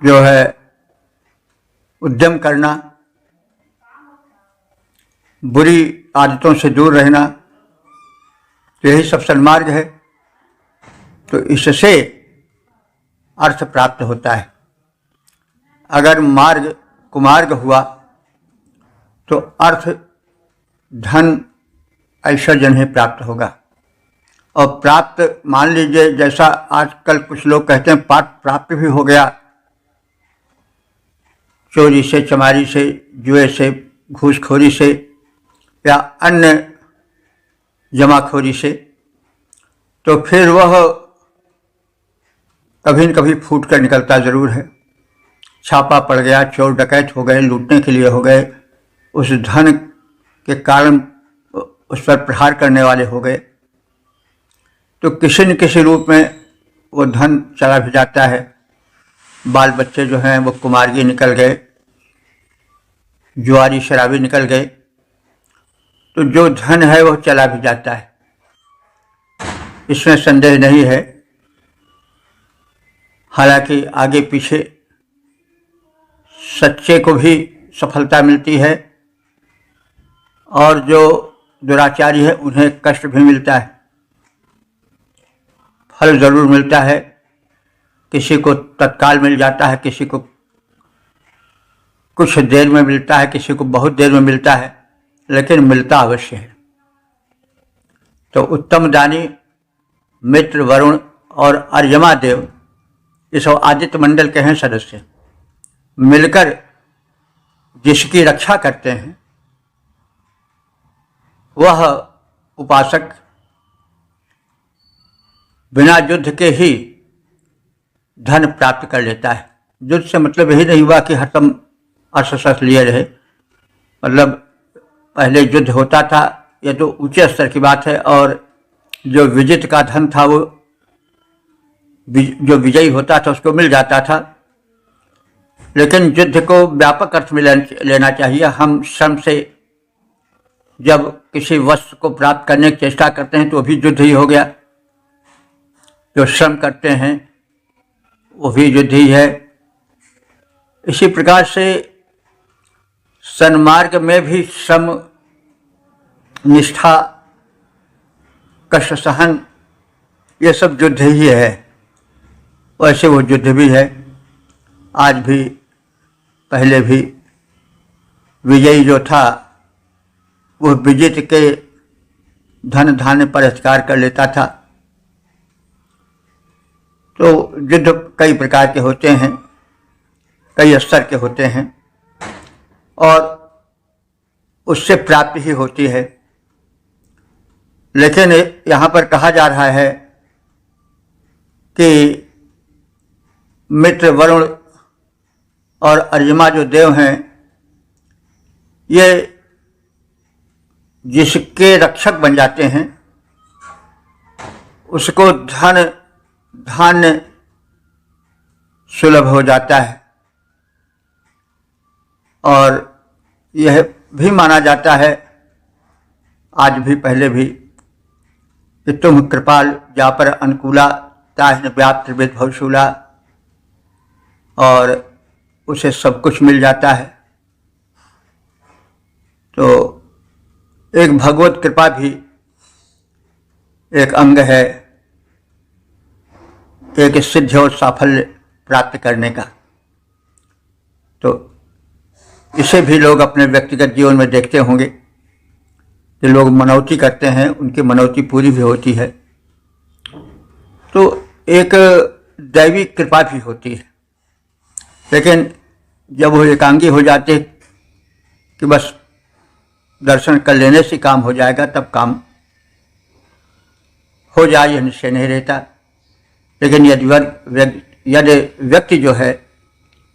[SPEAKER 1] जो है उद्यम करना, बुरी आदतों से दूर रहना, तो यही सब सन्मार्ग है। तो इससे अर्थ प्राप्त होता है। अगर मार्ग कुमार्ग हुआ तो अर्थ, धन, ऐश्वर्य नहीं प्राप्त होगा। और प्राप्त मान लीजिए जैसा आजकल कुछ लोग कहते हैं पाठ प्राप्त भी हो गया, चोरी से, चमारी से, जुए से, घूसखोरी से या अन्य जमाखोरी से, तो फिर वह कभी न कभी फूट कर निकलता ज़रूर है। छापा पड़ गया, चोर डकैत हो गए, लूटने के लिए हो गए, उस धन के कारण उस पर प्रहार करने वाले हो गए, तो किसी न किसी रूप में वो धन चला भी जाता है। बाल बच्चे जो हैं वो कुमार्गी निकल गए, जुआरी शराबी निकल गए, तो जो धन है वह चला भी जाता है, इसमें संदेह नहीं है। हालांकि आगे पीछे सच्चे को भी सफलता मिलती है और जो दुराचारी है उन्हें कष्ट भी मिलता है। फल जरूर मिलता है, किसी को तत्काल मिल जाता है, किसी को कुछ देर में मिलता है, किसी को बहुत देर में मिलता है, लेकिन मिलता अवश्य है। तो उत्तम दानी मित्र वरुण और अर्यमा देव, ये सब आदित्य मंडल के हैं सदस्य, मिलकर जिसकी रक्षा करते हैं वह उपासक बिना युद्ध के ही धन प्राप्त कर लेता है। युद्ध से मतलब यही नहीं हुआ कि हरदम अस्त्र शस्त्र लिए रहे, मतलब पहले युद्ध होता था, यह तो ऊंचे स्तर की बात है, और जो विजित का धन था वो जो विजयी होता था उसको मिल जाता था। लेकिन युद्ध को व्यापक अर्थ में लेना चाहिए। हम श्रम से जब किसी वस्तु को प्राप्त करने की चेष्टा करते हैं तो भी युद्ध ही हो गया। जो श्रम करते हैं वो भी युद्ध ही है। इसी प्रकार से सन्मार्ग में भी श्रम, निष्ठा, कष्ट सहन, ये सब युद्ध ही है। वैसे वो युद्ध भी है। आज भी पहले भी विजयी जो था वह विजित के धन धान्य पर अधिकार कर लेता था। तो युद्ध कई प्रकार के होते हैं, कई स्तर के होते हैं और उससे प्राप्ति ही होती है। लेकिन यहाँ पर कहा जा रहा है कि मित्र वरुण और अर्यमा जो देव हैं, ये जिसके रक्षक बन जाते हैं उसको धन धान्य सुलभ हो जाता है। और यह भी माना जाता है आज भी पहले भी कि तुम कृपाल जा पर अनुकूला ताहिन व्याप्त त्रिविध भवशूला, और उसे सब कुछ मिल जाता है। तो एक भगवत कृपा भी एक अंग है एक सिद्ध और साफल्य प्राप्त करने का। तो इसे भी लोग अपने व्यक्तिगत जीवन में देखते होंगे कि लोग मनौती करते हैं, उनकी मनौती पूरी भी होती है। तो एक दैवी कृपा भी होती है। लेकिन जब वो एकांगी हो जाते कि बस दर्शन कर लेने से काम हो जाएगा, तब काम हो जाए यह निश्चय नहीं रहता। लेकिन यदि व्यक्ति जो है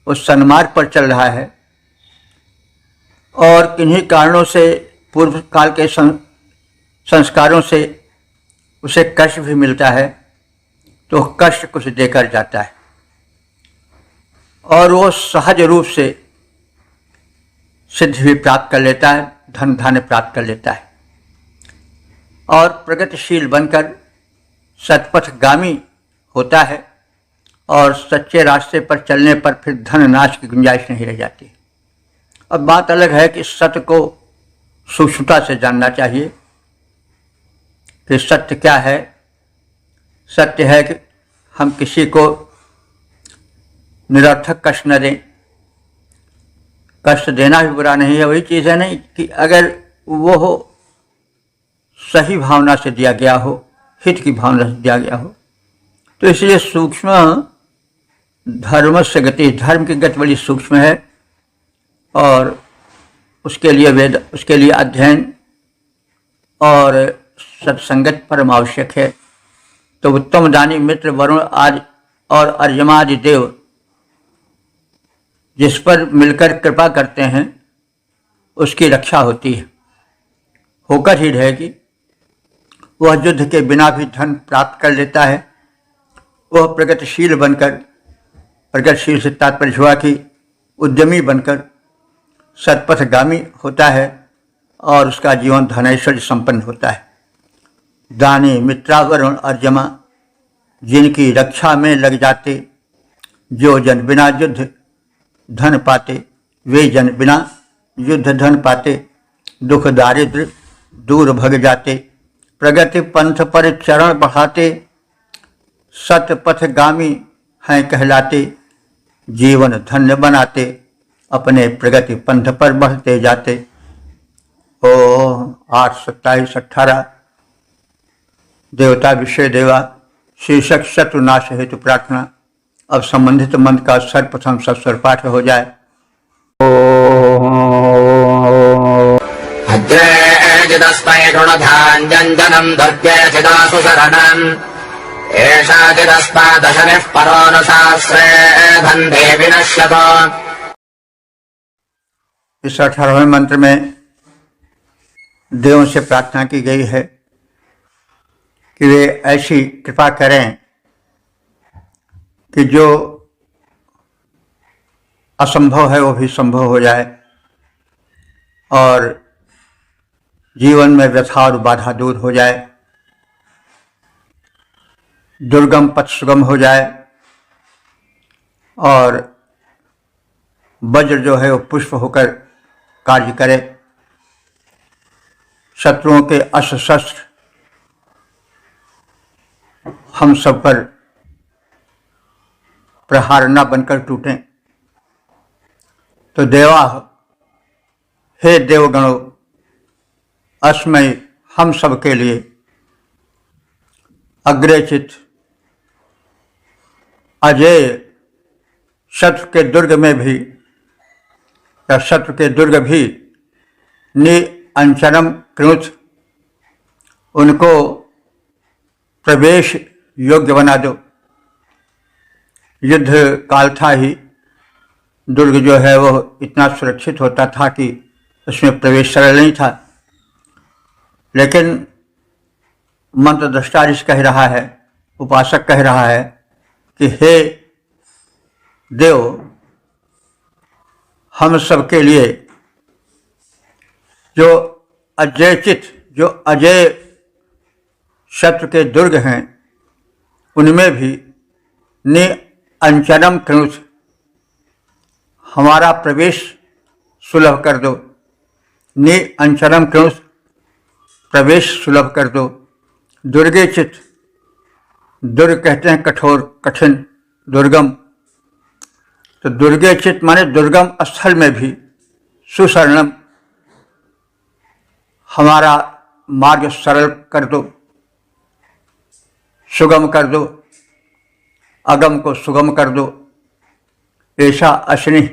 [SPEAKER 1] उस सन्मार्ग पर चल रहा है और किन्हीं कारणों से पूर्व काल के संस्कारों से उसे कष्ट भी मिलता है, तो कष्ट कुछ देकर जाता है और वो सहज रूप से सिद्धि भी प्राप्त कर लेता है, धन धान्य प्राप्त कर लेता है और प्रगतिशील बनकर सतपथगामी होता है। और सच्चे रास्ते पर चलने पर फिर धन नाश की गुंजाइश नहीं रह जाती। अब बात अलग है कि सत्य को सूक्ष्मता से जानना चाहिए कि सत्य क्या है। सत्य है कि हम किसी को निरर्थक कष्ट न दें। कष्ट देना भी बुरा नहीं है, वही चीज़ है नहीं कि अगर वो सही भावना से दिया गया हो, हित की भावना से दिया गया हो। तो इसलिए सूक्ष्म धर्म से गति, धर्म की गति बड़ी सूक्ष्म है और उसके लिए वेद, उसके लिए अध्ययन और सत्संगत परम आवश्यक है। तो उत्तम दानी मित्र वरुण आदि और अर्यमादि देव जिस पर मिलकर कृपा करते हैं उसकी रक्षा होती है, होकर ही रहेगी। वह युद्ध के बिना भी धन प्राप्त कर लेता है। वह प्रगतिशील बनकर, प्रगतिशील से तात्पर्य हुआ कि उद्यमी बनकर सतपथगामी होता है और उसका जीवन धनैश्वर्य संपन्न होता है। दानी मित्रावरुण अर्यमा जिनकी रक्षा में लग जाते, जो जन बिना युद्ध धन पाते, वे जन बिना युद्ध धन पाते। दुख दारिद्र दूर भग जाते, प्रगति पंथ पर चरण बढ़ाते। सतपथगामी हैं कहलाते, जीवन धन्य बनाते, अपने प्रगति पंथ पर बढ़ते जाते। 8, 27, 18 देवता विषय देवा शीर्षक शत्रुनाश हेतु प्रार्थना। अब संबंधित मंत्र का सर्वप्रथम सस्वर पाठ हो जाए।
[SPEAKER 2] अद्रेजिदस्मै गुणधान्यञ्जनम् दुर्गेचिदासु शरणम् एषाचिदस्मादशनिः परोनुशास्त्रे धन्धे विनश्यतो।
[SPEAKER 1] इस 18वें मंत्र में देवों से प्रार्थना की गई है कि वे ऐसी कृपा करें कि जो असंभव है वो भी संभव हो जाए और जीवन में व्यथा और बाधा दूर हो जाए, दुर्गम पथ सुगम हो जाए और वज्र जो है वो पुष्प होकर कार्य करे। शत्रुओं के अस्त्र शस्त्र हम सब पर प्रहार न बनकर टूटें तो देवा, हे देवगणों, अस्मै हम सब के लिए अग्रेचित अजय शत्रु के दुर्ग में भी या शत्रु के दुर्ग भी निअंचनम कृत, उनको प्रवेश योग्य बना दो। युद्ध काल था ही दुर्ग जो है वो इतना सुरक्षित होता था कि उसमें प्रवेश सरल नहीं था, लेकिन मंत्रदृष्टा ऋषि कह रहा है, उपासक कह रहा है कि हे देव, हम सबके लिए जो अजय शत्रु के दुर्ग हैं उनमें भी निअंचनम कृत, हमारा प्रवेश सुलभ कर दो। निअंचनम कृत, प्रवेश सुलभ कर दो। दुर्गे चित, दुर्ग कहते हैं कठोर, कठिन, दुर्गम। तो दुर्गे चित माने दुर्गम स्थल में भी सुशरणम, हमारा मार्ग सरल कर दो, सुगम कर दो, अगम को सुगम कर दो। ऐसा अशनि,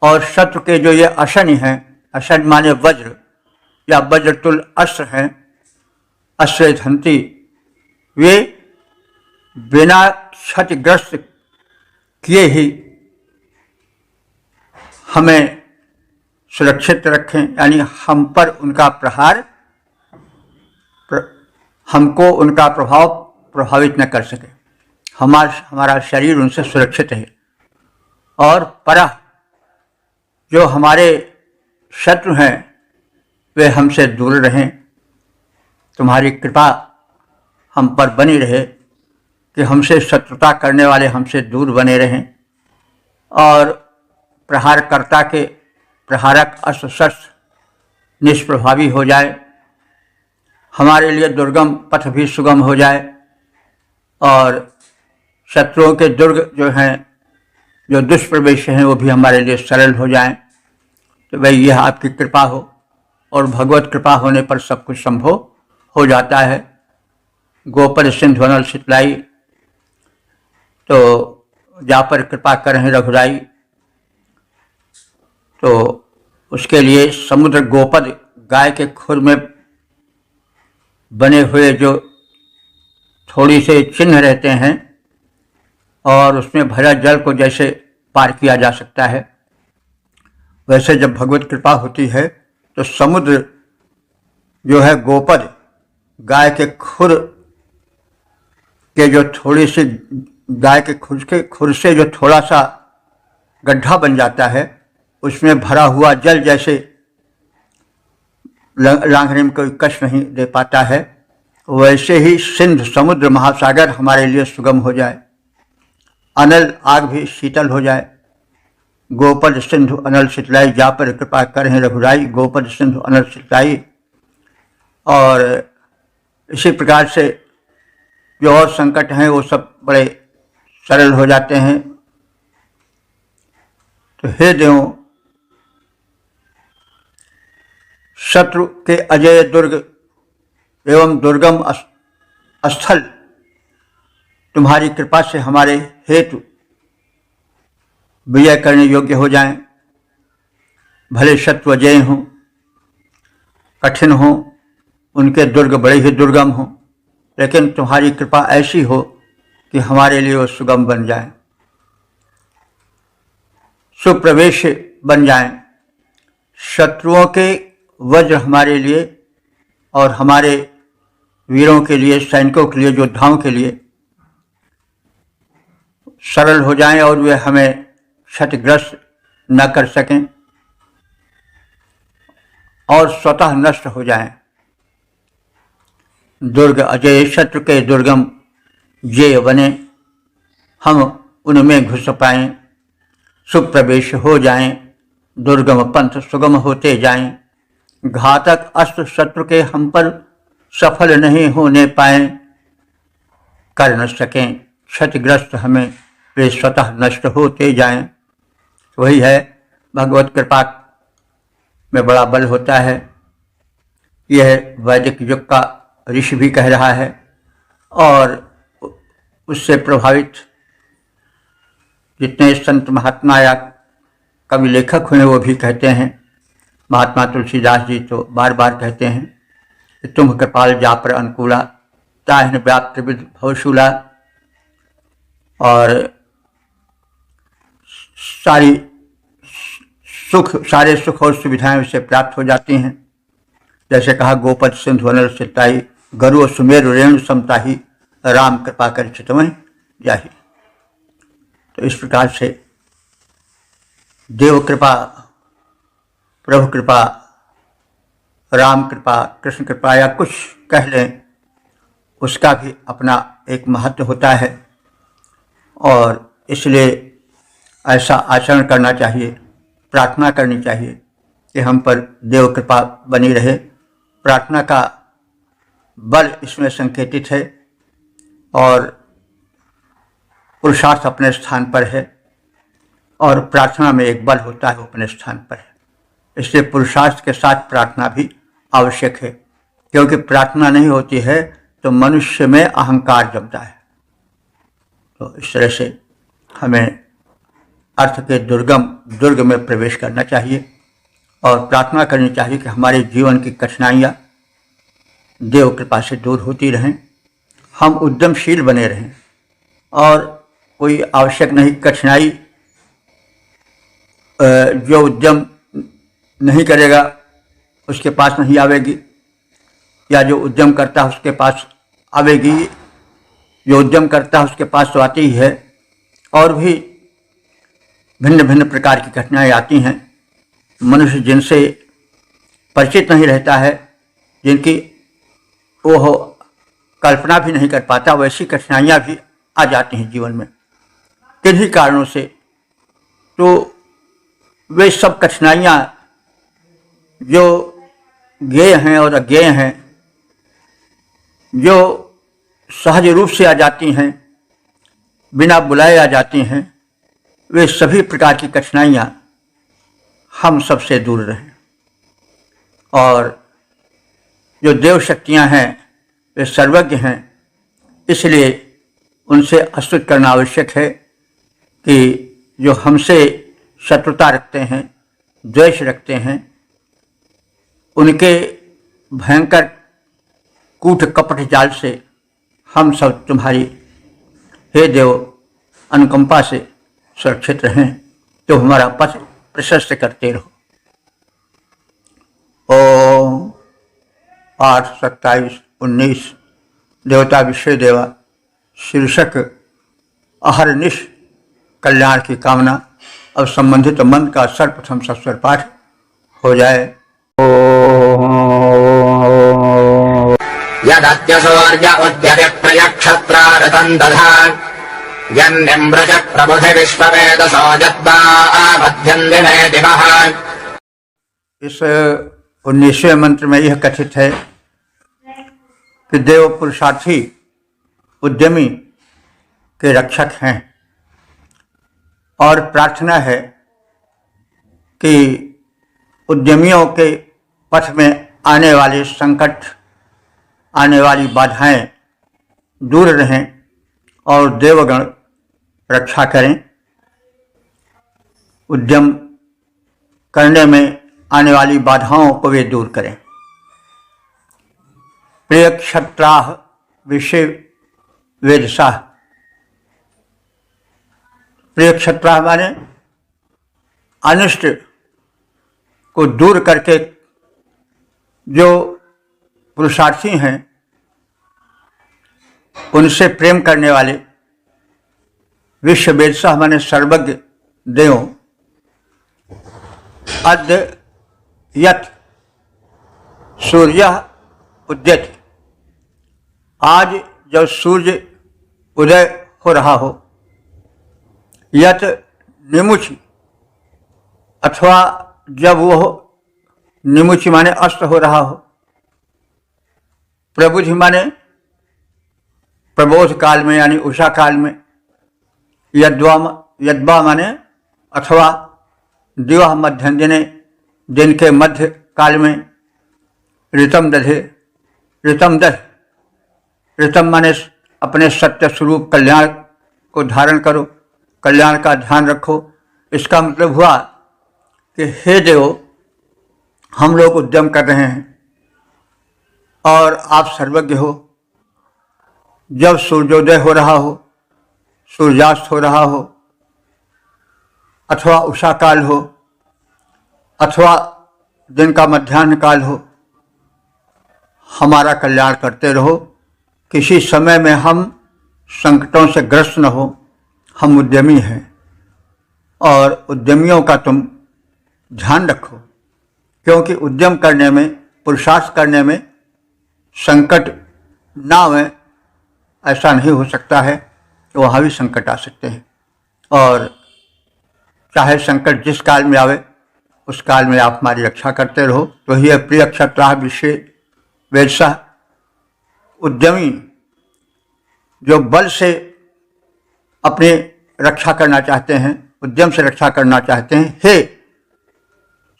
[SPEAKER 1] और शत्रु के जो ये अशनि हैं, अशन माने वज्र या वज्रतुल अस्त्र हैं, अश्वधंती, वे बिना क्षतिग्रस्त किए ही हमें सुरक्षित रखें, यानी हम पर उनका प्रहार, हमको उनका प्रभाव प्रभावित न कर सके, हमारा शरीर उनसे सुरक्षित है। और परह, जो हमारे शत्रु हैं वे हमसे दूर रहें। तुम्हारी कृपा हम पर बनी रहे कि हमसे शत्रुता करने वाले हमसे दूर बने रहें, और प्रहारकर्ता के प्रहारक अस्त्र शस्त्र निष्प्रभावी हो जाए, हमारे लिए दुर्गम पथ भी सुगम हो जाए, और शत्रुओं के दुर्ग जो हैं, जो दुष्प्रवेश हैं, वो भी हमारे लिए सरल हो जाएं। तो भाई यह आपकी कृपा हो, और भगवत कृपा होने पर सब कुछ संभव हो जाता है। गोपद सिंधु अनल शीतलाई, तो जा पर कृपा करें रघुराई, तो उसके लिए समुद्र गोपद गाय के खुर में बने हुए जो थोड़ी से चिन्ह रहते हैं, और उसमें भरा जल को जैसे पार किया जा सकता है, वैसे जब भगवत कृपा होती है तो समुद्र जो है गोपद गाय के खुर के जो थोड़ी सी गाय के खुर से जो थोड़ा सा गड्ढा बन जाता है, उसमें भरा हुआ जल जैसे लांघने में कोई कष्ट नहीं दे पाता है, वैसे ही सिंधु समुद्र महासागर हमारे लिए सुगम हो जाए, अनल आग भी शीतल हो जाए। गोपद सिंधु अनल शीतलाई, जा पर कृपा करें रघुराई, गोपद सिंधु अनल शीतलाई। और इसी प्रकार से जो और संकट हैं वो सब बड़े सरल हो जाते हैं। तो हे देवों, शत्रु के अजय दुर्ग एवं दुर्गम स्थल तुम्हारी कृपा से हमारे हेतु विजय करने योग्य हो जाएं। भले शत्रु अजय हों, कठिन हों, उनके दुर्ग बड़े ही दुर्गम हों, लेकिन तुम्हारी कृपा ऐसी हो कि हमारे लिए वो सुगम बन जाएं, सुप्रवेश बन जाएं। शत्रुओं के वज्र हमारे लिए और हमारे वीरों के लिए, सैनिकों के लिए, योद्धाओं के लिए सरल हो जाएं, और वे हमें क्षतिग्रस्त न कर सकें और स्वतः नष्ट हो जाएं। दुर्ग अजय शत्रु के दुर्गम जय बने, हम उनमें घुस पाएं, सुप्रवेश हो जाएं, दुर्गम पंथ सुगम होते जाएं। घातक अस्त्र शत्रु के हम पर सफल नहीं होने पाएं, कर न सकें क्षतिग्रस्त हमें, वे स्वतः नष्ट होते जाएं। वही है भगवत कृपा में बड़ा बल होता है। यह वैदिक युग का ऋषि भी कह रहा है और उससे प्रभावित जितने संत महात्मा या कवि लेखक हुए वो भी कहते हैं। महात्मा तुलसीदास जी तो बार बार कहते हैं कि तुम कृपाल जा पर अनुकूला ताहिन व्याप्त विद भवशूला। और सारे सुख और सुविधाएं उससे प्राप्त हो जाती हैं। जैसे कहा गोपद सिंधु अनल सिताई गरु सुमेरु रेणु समताही राम कृपा कर चितमय जाही। तो इस प्रकार से देव कृपा, प्रभु कृपा, राम कृपा, कृष्ण कृपा या कुछ कह लें, उसका भी अपना एक महत्व होता है और इसलिए ऐसा आचरण करना चाहिए, प्रार्थना करनी चाहिए कि हम पर देव कृपा बनी रहे। प्रार्थना का बल इसमें संकेतित है और पुरुषार्थ अपने स्थान पर है और प्रार्थना में एक बल होता है, वो अपने स्थान पर है। इसलिए पुरुषार्थ के साथ प्रार्थना भी आवश्यक है, क्योंकि प्रार्थना नहीं होती है तो मनुष्य में अहंकार जमता है। तो इस तरह से हमें अर्थ के दुर्ग में प्रवेश करना चाहिए और प्रार्थना करनी चाहिए कि हमारे जीवन की कठिनाइयाँ देव कृपा से दूर होती रहें, हम उद्यमशील बने रहें और कोई आवश्यक नहीं कठिनाई जो उद्यम नहीं करेगा उसके पास नहीं आवेगी, या जो उद्यम करता है उसके पास आवेगी। जो उद्यम करता है उसके पास तो आती ही है। और भी भिन्न भिन्न प्रकार की घटनाएं आती हैं। मनुष्य जिनसे परिचित नहीं रहता है, जिनकी वो कल्पना भी नहीं कर पाता, वैसी कठिनाइयाँ भी आ जाती हैं जीवन में किन्हीं कारणों से। तो वे सब कठिनाइयाँ जो ज्ञेय हैं और अज्ञेय हैं, जो सहज रूप से आ जाती हैं, बिना बुलाए आ जाती हैं, वे सभी प्रकार की कठिनाइयाँ हम सबसे दूर रहें। और जो देव शक्तियाँ हैं वे सर्वज्ञ हैं, इसलिए उनसे स्तुति करना आवश्यक है कि जो हमसे शत्रुता रखते हैं, द्वेष रखते हैं, उनके भयंकर कूट कपट जाल से हम सब तुम्हारी हे देव अनुकंपा से सुरक्षित रहें, तो हमारा पथ प्रशस्त करते रहो। ओम 8, 27, 19 देवता विषय देवा शीर्षक अहरनिश कल्याण की कामना। अब संबंधित मंत्र का सर्वप्रथम सस्वर पाठ हो जाए।
[SPEAKER 2] यदत्यसूर्य उद्यते प्रयक्षत्रारतं दधात् यन्निम्रज प्रबुधे विश्ववेदसो यद्वा मध्यन्ति मे दिवः।
[SPEAKER 1] इस 19वें मंत्र में यह कथित है कि देव पुरुषार्थी उद्यमी के रक्षक हैं और प्रार्थना है कि उद्यमियों के पथ में आने वाले संकट, आने वाली बाधाएं दूर रहें और देवगण रक्षा करें। उद्यम करने में आने वाली बाधाओं को वे दूर करें। प्रिय क्षत्राः विषय वेदसाः। प्रिय क्षत्राः माने अनिष्ट को दूर करके जो पुरुषार्थी हैं उनसे प्रेम करने वाले। विश्व वेदसाः माने सर्वज्ञ देव। अद्य यत् सूर्य उद्यत, आज जब सूर्य उदय हो रहा हो, यत् निमुच अथवा जब वो निमुच माने अस्त हो रहा हो, प्रबुद्धि माने प्रबोध काल में यानी उषा काल में, यद्वा माने अथवा दिवः मध्यम दिने, दिन के मध्य काल में, ऋतम दधे, ऋतम दध, ऋतम माने अपने सत्य स्वरूप कल्याण को धारण करो, कल्याण का ध्यान रखो। इसका मतलब हुआ कि हे देव, हम लोग उद्यम कर रहे हैं और आप सर्वज्ञ हो। जब सूर्योदय हो रहा हो, सूर्यास्त हो रहा हो, अथवा उषा काल हो, अथवा दिन का मध्याह्न काल हो, हमारा कल्याण करते रहो। किसी समय में हम संकटों से ग्रस्त न हो। हम उद्यमी हैं और उद्यमियों का तुम ध्यान रखो, क्योंकि उद्यम करने में, पुरुषार्थ करने में संकट ना आवे ऐसा नहीं हो सकता है। वहाँ भी संकट आ सकते हैं और चाहे संकट जिस काल में आवे उस काल में आप हमारी रक्षा करते रहो। तो ही प्रिय क्षत्राः विषय वेदसा, उद्यमी जो बल से अपनी रक्षा करना चाहते हैं, उद्यम से रक्षा करना चाहते हैं, हे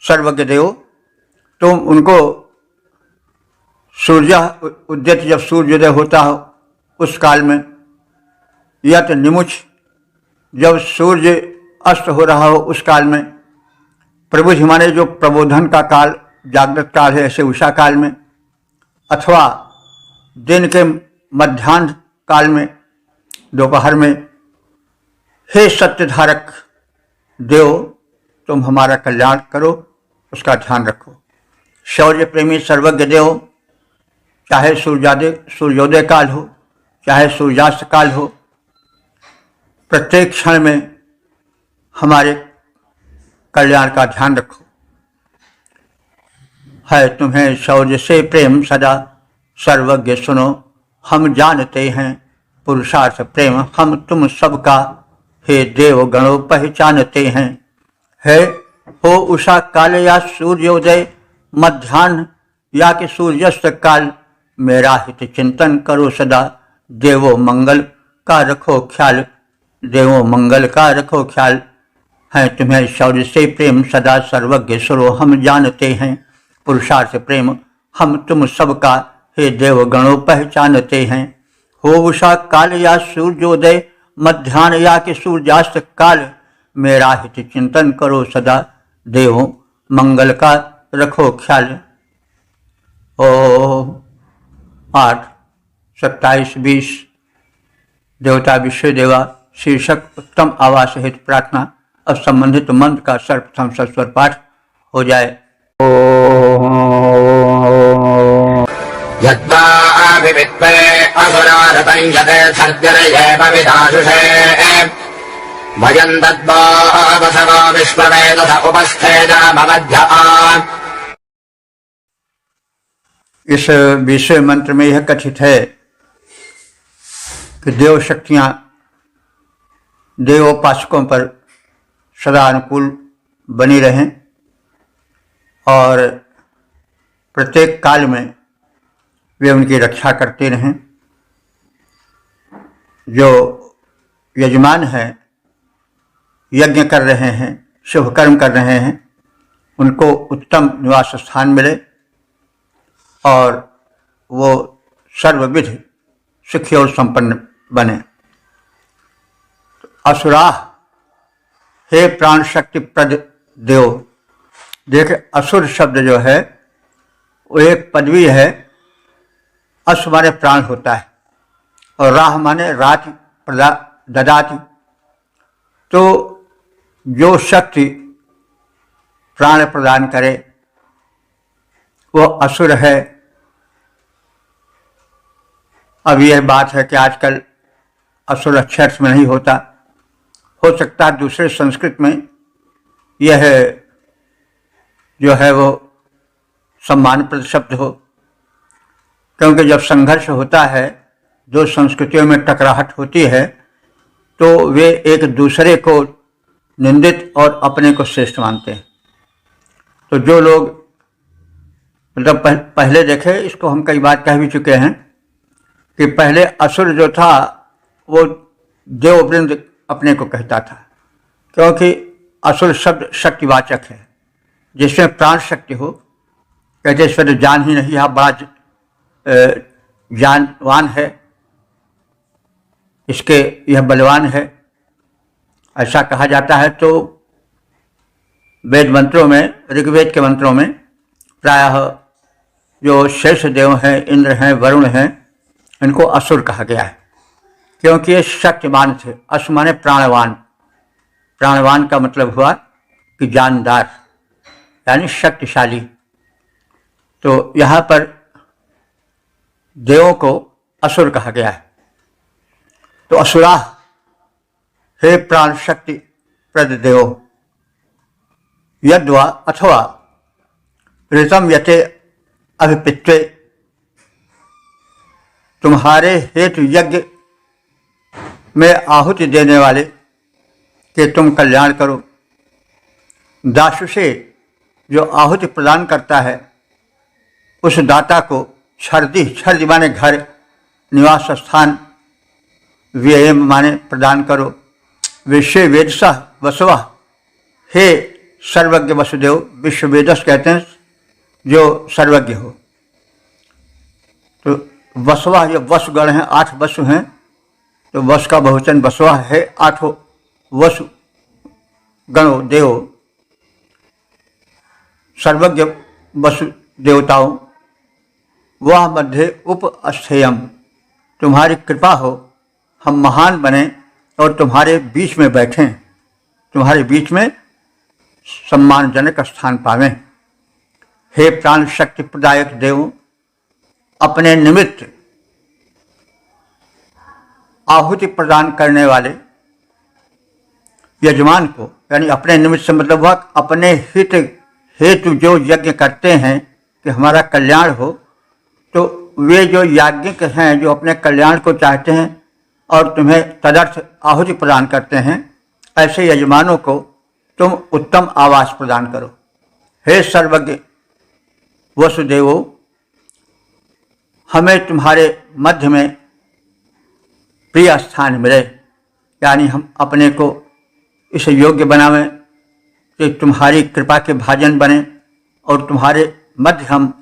[SPEAKER 1] सर्वज्ञ देव, तुम उनको सूर्य उद्यत, जब सूर्योदय होता हो उस काल में, यत निमुच, जब सूर्य अस्त हो रहा हो उस काल में, प्रबुझ माने जो प्रबोधन का काल, जागृत काल है, ऐसे उषा काल में, अथवा दिन के मध्याह्न काल में, दोपहर में। हे सत्यधारक देव, तुम हमारा कल्याण करो, उसका ध्यान रखो। शौर्य प्रेमी सर्वज्ञ देव, चाहे सूर्योदय काल हो, चाहे सूर्यास्त काल हो, प्रत्येक क्षण में हमारे कल्याण का ध्यान रखो। है तुम्हें शौर्य से प्रेम सदा, सर्वज्ञ सुनो हम जानते हैं, पुरुषार्थ प्रेम हम तुम सबका, हे देव गणों पहचानते हैं। है हो उषा काल या सूर्योदय, मध्याह्न या कि सूर्यास्त काल, मेरा हित चिंतन करो सदा, देवो मंगल का रखो ख्याल, देवो मंगल का रखो ख्याल। है तुम्हें शौर्य से प्रेम सदा, सर्वज्ञ सुनो हम जानते हैं, पुरुषार्थ प्रेम हम तुम सबका, हे देव गणों पहचानते हैं। हो उषा काल या सूर्योदय, मध्याह्न या कि सूर्यास्त काल, मेरा हित चिंतन करो सदा, देव मंगल का रखो ख्याल। ओम 8, 27, 20 देवता विश्वदेवा शीर्षक उत्तम आवास हेतु प्रार्थना। अब संबंधित मंत्र का सर्वप्रथम सस्वर पाठ हो जाए।
[SPEAKER 2] यद्वा विवित्ते असुरारतं यते सर्जनयेव विदाशुषे, भजन् तद्वावसवो विश्ववेदस उपस्थेजामवध्य।
[SPEAKER 1] इस विषय मंत्र में यह कथित है कि देव शक्तियां देवोपासकों पर सदा अनुकूल बनी रहें और प्रत्येक काल में वे उनकी रक्षा करते रहें। जो यजमान हैं, यज्ञ कर रहे हैं, शुभ कर्म कर रहे हैं, उनको उत्तम निवास स्थान मिले और वो सर्वविध सुखी और संपन्न बने। असुरा, हे प्राण शक्ति प्रद देव। देखे, असुर शब्द जो है वो एक पदवी है। अस माने प्राण होता है और राह माने राति ददाति। तो जो शक्ति प्राण प्रदान करे वो असुर है। अब यह बात है कि आजकल असुर अच्छे अर्थ में नहीं होता, हो सकता है दूसरे संस्कृत में यह जो है वो सम्मानप्रद शब्द हो, क्योंकि जब संघर्ष होता है, दो संस्कृतियों में टकराहट होती है, तो वे एक दूसरे को निंदित और अपने को श्रेष्ठ मानते हैं। तो जो लोग मतलब पहले देखे, इसको हम कई बार कह भी चुके हैं कि पहले असुर जो था वो देववृंद अपने को कहता था, क्योंकि असुर शब्द शक्तिवाचक है, जिसमें प्राण शक्ति हो। कहते ईश्वर जान ही नहीं, बड़ा जानवान है, इसके यह बलवान है, ऐसा कहा जाता है। तो वेद मंत्रों में, ऋग्वेद के मंत्रों में प्रायः जो शेष देव हैं, इंद्र हैं, वरुण हैं, इनको असुर कहा गया है, क्योंकि ये शक्तिमान थे। असु माने प्राणवान। प्राणवान का मतलब हुआ कि जानदार, यानी शक्तिशाली। तो यहाँ पर देवों को असुर कहा गया है। तो असुरा, हे प्राण शक्ति प्रद देव, यद्वा अथवा ऋतम यते अभिपित्वे, तुम्हारे हेतु यज्ञ में आहुति देने वाले कि तुम कल्याण करो। दासु से जो आहुति प्रदान करता है, उस दाता को छर्दी, छर्दी माने घर, निवास स्थान, व्यय माने प्रदान करो। विश्व वेदसः वसुवा, हे सर्वज्ञ वसुदेव, विश्व वेदस कहते हैं जो सर्वज्ञ हो। तो वसुवा, ये वसुगण हैं, 8 वसु हैं, तो वसु का बहुवचन वसुवा है। 8 वसु गणो देव, सर्वज्ञ वसु देवताओं, वह मध्य उपस्थेयम, तुम्हारी कृपा हो हम महान बने और तुम्हारे बीच में बैठें, तुम्हारे बीच में सम्मानजनक स्थान पावें। हे प्राण शक्ति प्रदायक देव, अपने निमित्त आहुति प्रदान करने वाले यजमान को, यानी अपने निमित्त से मतलब वह अपने हित हेतु जो यज्ञ करते हैं कि हमारा कल्याण हो, तो वे जो याज्ञिक हैं, जो अपने कल्याण को चाहते हैं और तुम्हें तदर्थ आहुति प्रदान करते हैं, ऐसे यजमानों को तुम उत्तम आवास प्रदान करो। हे सर्वज्ञ वसुदेवो, हमें तुम्हारे मध्य में प्रिय स्थान मिले, यानी हम अपने को इस योग्य बनावें कि तुम्हारी कृपा के भाजन बने और तुम्हारे मध्य हम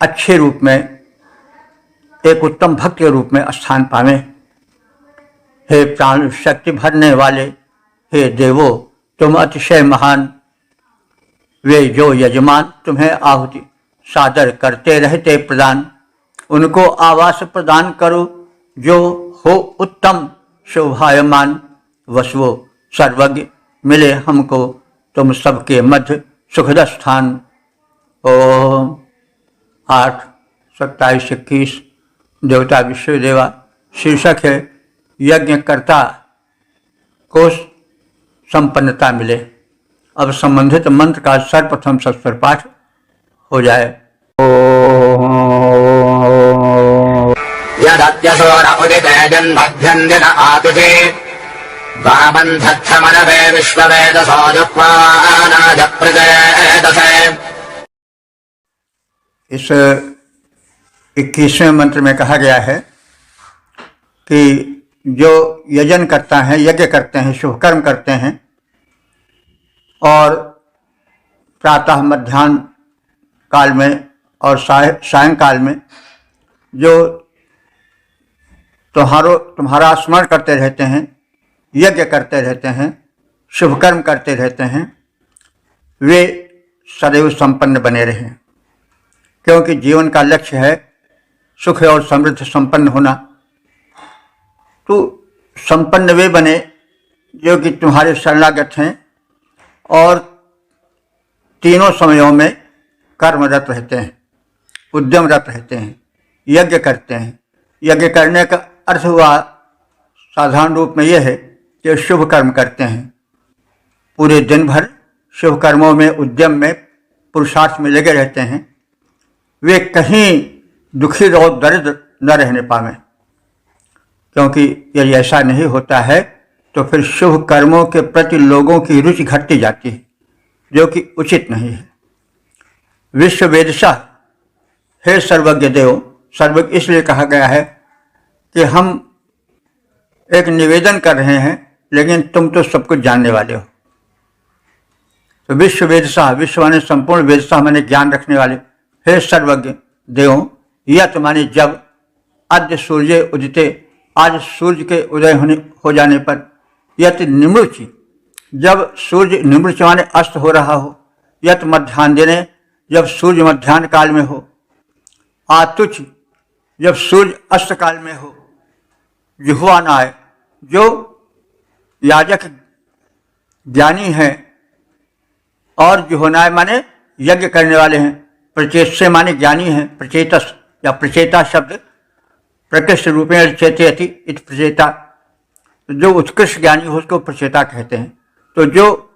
[SPEAKER 1] अच्छे रूप में, एक उत्तम भक्त के रूप में स्थान पावें। हे प्राण शक्ति भरने वाले, हे देवो, तुम अतिशय महान। वे जो यजमान तुम्हें आहुति सादर करते रहते प्रदान, उनको आवास प्रदान करो जो हो उत्तम शोभायमान। वसुओ सर्वज्ञ, मिले हमको तुम सबके मध्य सुखद स्थान। ओम 8, 27, 21 देवता विश्वदेवा। शीर्षक है यज्ञकर्ता को संपन्नता मिले। अब संबंधित मंत्र का सर्वप्रथम सस्वर पाठ हो जाए।
[SPEAKER 2] यदत्यसोर उदिते जन्मभ्यन्दिन आतुषे वामन्थक्षमनवे विश्ववेदसो जुह्वानाद प्रजयदसे।
[SPEAKER 1] इस 21वें मंत्र में कहा गया है कि जो यजन करता है, यज्ञ करते हैं, शुभ कर्म करते हैं और प्रातः मध्याह्न काल में और सायंकाल में जो तुम्हारा स्मरण करते रहते हैं, यज्ञ करते रहते हैं, शुभ कर्म करते रहते हैं, वे सदैव संपन्न बने रहें। क्योंकि जीवन का लक्ष्य है सुख और समृद्ध संपन्न होना। तो संपन्न वे बने जो कि तुम्हारे शरणागत हैं और तीनों समयों में कर्मरत रहते हैं, उद्यमरत रहते हैं, यज्ञ करते हैं। यज्ञ करने का अर्थ हुआ साधारण रूप में यह है कि शुभ कर्म करते हैं, पूरे दिन भर शुभ कर्मों में, उद्यम में, पुरुषार्थ में लगे रहते हैं। वे कहीं दुखी और दरिद्र न रहने पावें, क्योंकि यदि ऐसा नहीं होता है तो फिर शुभ कर्मों के प्रति लोगों की रुचि घटती जाती है, जो कि उचित नहीं है। विश्व वेदसा, हे सर्वज्ञ देव। सर्वज्ञ इसलिए कहा गया है कि हम एक निवेदन कर रहे हैं, लेकिन तुम तो सब कुछ जानने वाले हो। तो विश्व वेदशाह, विश्व माने संपूर्ण, वेदशाह माने ज्ञान रखने वाले, हे सर्वज्ञ देवों, यत माने जब, अद्य सूर्य उदिते, आज सूर्य के उदय हो जाने पर, यत निमृचि, जब सूर्य निमृच माने अस्त हो रहा हो, यत मध्याह्न दिने, जब सूर्य मध्याह्न काल में हो, आतुच, जब सूर्य अस्त काल में हो, जिह्वानाय, जो याजक ज्ञानी हैं, और जिह्वानाय माने यज्ञ करने वाले हैं, प्रचेत से माने ज्ञानी हैं, प्रचेतस या प्रचेता शब्द प्रकृष्ट रूपेण चेतयति इति प्रचेता, जो उत्कृष्ट ज्ञानी हो उसको प्रचेता कहते हैं। तो जो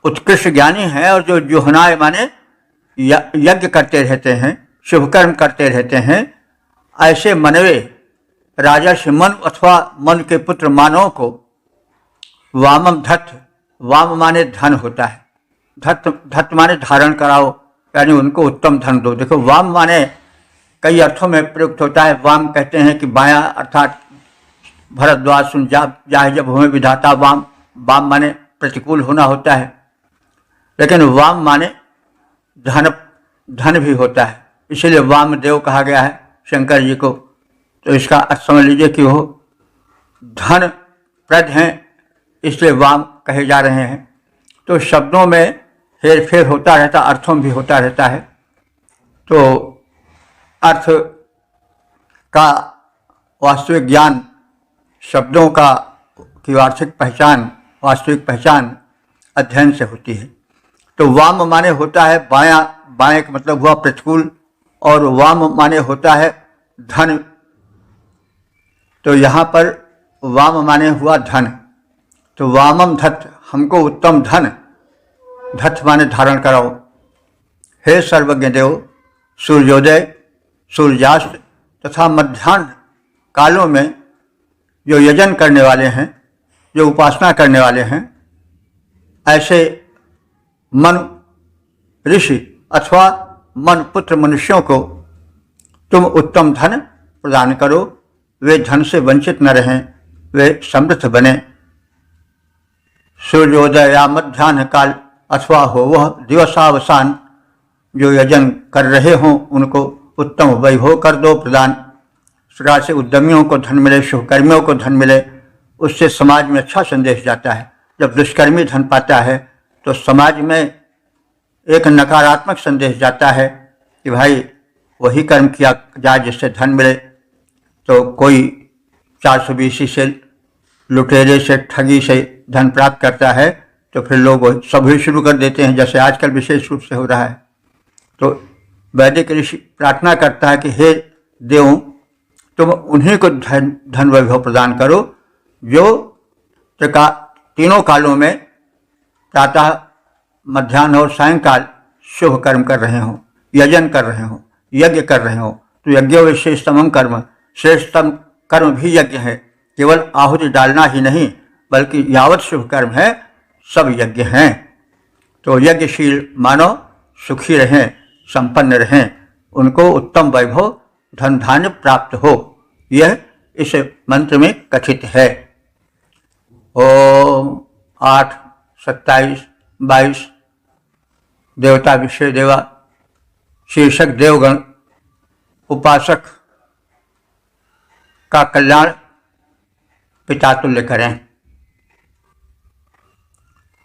[SPEAKER 1] उत्कृष्ट ज्ञानी है और जो जिह्वानाय माने यज्ञ करते रहते हैं, शुभ कर्म करते रहते हैं, ऐसे मनवे राजर्षि मनु अथवा मनु के पुत्र मानव को वामम धत्त, वाम माने धन होता है, धत्त माने धारण कराओ, यानी उनको उत्तम धन दो। देखो वाम माने कई अर्थों में प्रयुक्त होता है। वाम कहते हैं कि बायां, अर्थात भरद्वाज सुन जाहे जब हमें विधाता, वाम, वाम माने प्रतिकूल होना होता है, लेकिन वाम माने धन भी होता है, इसीलिए वामदेव कहा गया है शंकर जी को। तो इसका अर्थ समझ लीजिए कि वो धन प्रद हैं, इसलिए वाम कहे जा रहे हैं। तो शब्दों में हेर फेर होता रहता, अर्थों में भी होता रहता है। तो अर्थ का वास्तविक ज्ञान, शब्दों का की वार्षिक पहचान, वास्तविक पहचान अध्ययन से होती है। तो वाम माने होता है बायां, बाएं का मतलब हुआ प्रतिकूल, और वाम माने होता है धन। तो यहाँ पर वाम माने हुआ धन, तो वामम धत्त, हमको उत्तम धन, धत्त माने धारण कराओ। हे सर्वज्ञ देव, सूर्योदय, सूर्यास्त तथा मध्याह्न कालों में जो यजन करने वाले हैं, जो उपासना करने वाले हैं, ऐसे मनु ऋषि अथवा मन पुत्र मनुष्यों को तुम उत्तम धन प्रदान करो, वे धन से वंचित न रहें, वे समृद्ध बने। सूर्योदय या मध्याह्न काल अथवा हो वह दिवसावसान जो यजन कर रहे हों, उनको उत्तम वैभव कर दो प्रदान। इस प्रकार से उद्यमियों को धन मिले, शुभकर्मियों को धन मिले, उससे समाज में अच्छा संदेश जाता है। जब दुष्कर्मी धन पाता है तो समाज में एक नकारात्मक संदेश जाता है कि भाई वही कर्म किया जाए जिससे धन मिले। तो कोई 420 से लुटेरे से, ठगी से धन प्राप्त करता है तो फिर लोग सभी शुरू कर देते हैं, जैसे आजकल विशेष रूप से हो रहा है। तो वैदिक ऋषि प्रार्थना करता है कि हे देवों, तुम उन्हीं को धन वैभव प्रदान करो जो तीनों कालों में प्रातः, मध्याह्न और सायंकाल शुभ कर्म कर रहे हों, यजन कर रहे हों, यज्ञ कर रहे हों। तो यज्ञ विशेषतम कर्म, श्रेष्ठतम कर्म भी यज्ञ है। केवल आहुति डालना ही नहीं, बल्कि यावत शुभ कर्म है सब यज्ञ हैं। तो यज्ञशील मानव सुखी रहें, संपन्न रहें, उनको उत्तम वैभव, धन धान्य प्राप्त हो, यह इस मंत्र में कथित है। ओम 8, 27, 22 देवता विषय देवा, शीर्षक देवगण, उपासक का कल्याण पितातुल्य करें।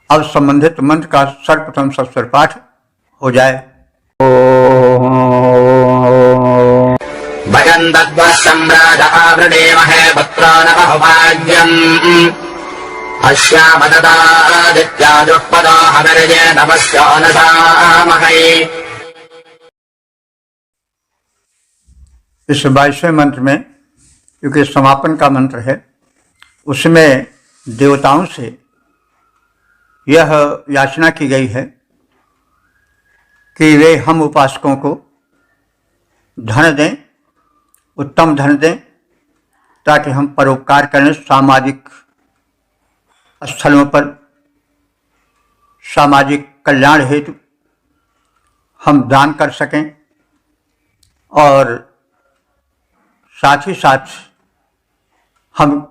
[SPEAKER 1] अब संबंधित मंत्र का सर्वप्रथम सस्वर पाठ हो जाए।
[SPEAKER 2] भजन् तद्वः आवृणेमहे पुत्रान् बहुभाग्यम् अश्यामददादित्याजुःपदा हविर्ये नमस्यानसामहे।
[SPEAKER 1] इस 22वें मंत्र में, क्योंकि समापन का मंत्र है, उसमें देवताओं से यह याचना की गई है कि वे हम उपासकों को धन दें, उत्तम धन दें, ताकि हम परोपकार करें, सामाजिक स्थलों पर सामाजिक कल्याण हेतु हम दान कर सकें, और साथ ही साथ हम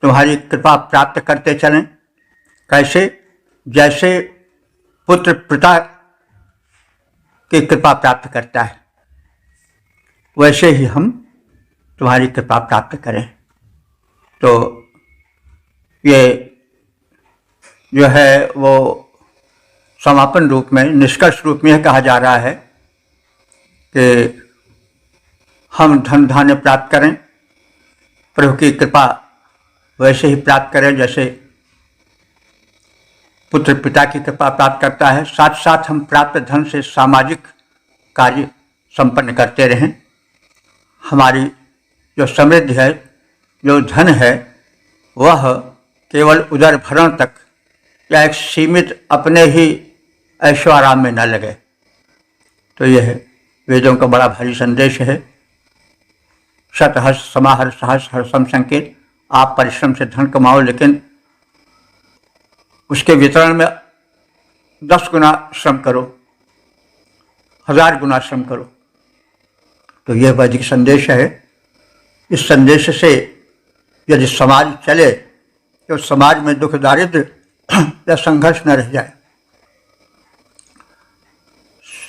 [SPEAKER 1] तुम्हारी कृपा प्राप्त करते चलें। कैसे? जैसे पुत्र पिता की कृपा प्राप्त करता है, वैसे ही हम तुम्हारी कृपा प्राप्त करें। तो ये जो है वो समापन रूप में, निष्कर्ष रूप में कहा जा रहा है कि हम धन धान्य प्राप्त करें, प्रभु की कृपा वैसे ही प्राप्त करें जैसे पुत्र पिता की कृपा प्राप्त करता है। साथ साथ हम प्राप्त धन से सामाजिक कार्य संपन्न करते रहें। हमारी जो समृद्धि है, जो धन है, वह केवल उदर भरण तक या एक सीमित अपने ही ऐश्वर्याराम में न लगे। तो यह वेदों का बड़ा भारी संदेश है। शतहर्ष समाहर्ष सहस्र हर्षम संकेत। आप परिश्रम से धन कमाओ, लेकिन उसके वितरण में 10 गुना श्रम करो, 1000 गुना श्रम करो। तो यह वैदिक संदेश है। इस संदेश से यदि समाज चले तो समाज में दुख दारिद्र्य या संघर्ष न रह जाए।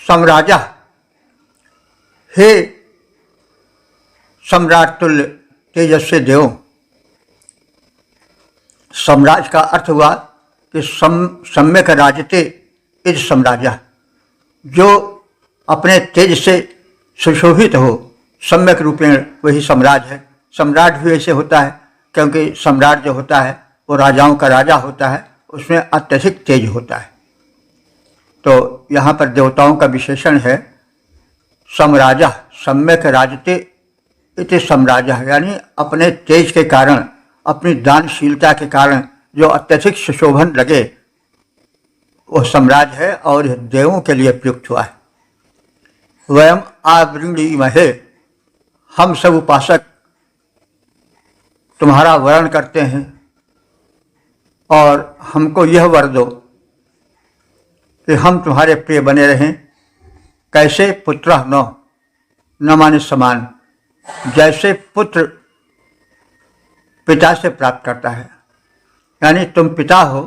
[SPEAKER 1] सम्राजा, हे सम्राट तुल्य तेजस्वी देव। सम्राज का अर्थ हुआ कि सम्यक राजते इज सम्राजा, जो अपने तेज से सुशोभित हो, सम्यक रूपेण वही सम्राट है। सम्राट भी ऐसे होता है क्योंकि सम्राट जो होता है वो राजाओं का राजा होता है, उसमें अत्यधिक तेज होता है। तो यहाँ पर देवताओं का विशेषण है सम्राजा, सम्यक राजते इति सम्राजा, यानी अपने तेज के कारण, अपनी दानशीलता के कारण जो अत्यधिक सुशोभन लगे वो सम्राट है और देवों के लिए प्रयुक्त हुआ है। वयम आवृणीमहे, हम सब उपासक तुम्हारा वरण करते हैं और हमको यह वर दो कि हम तुम्हारे प्रिय बने रहें। कैसे? पुत्र न माने समान, जैसे पुत्र पिता से प्राप्त करता है, यानी तुम पिता हो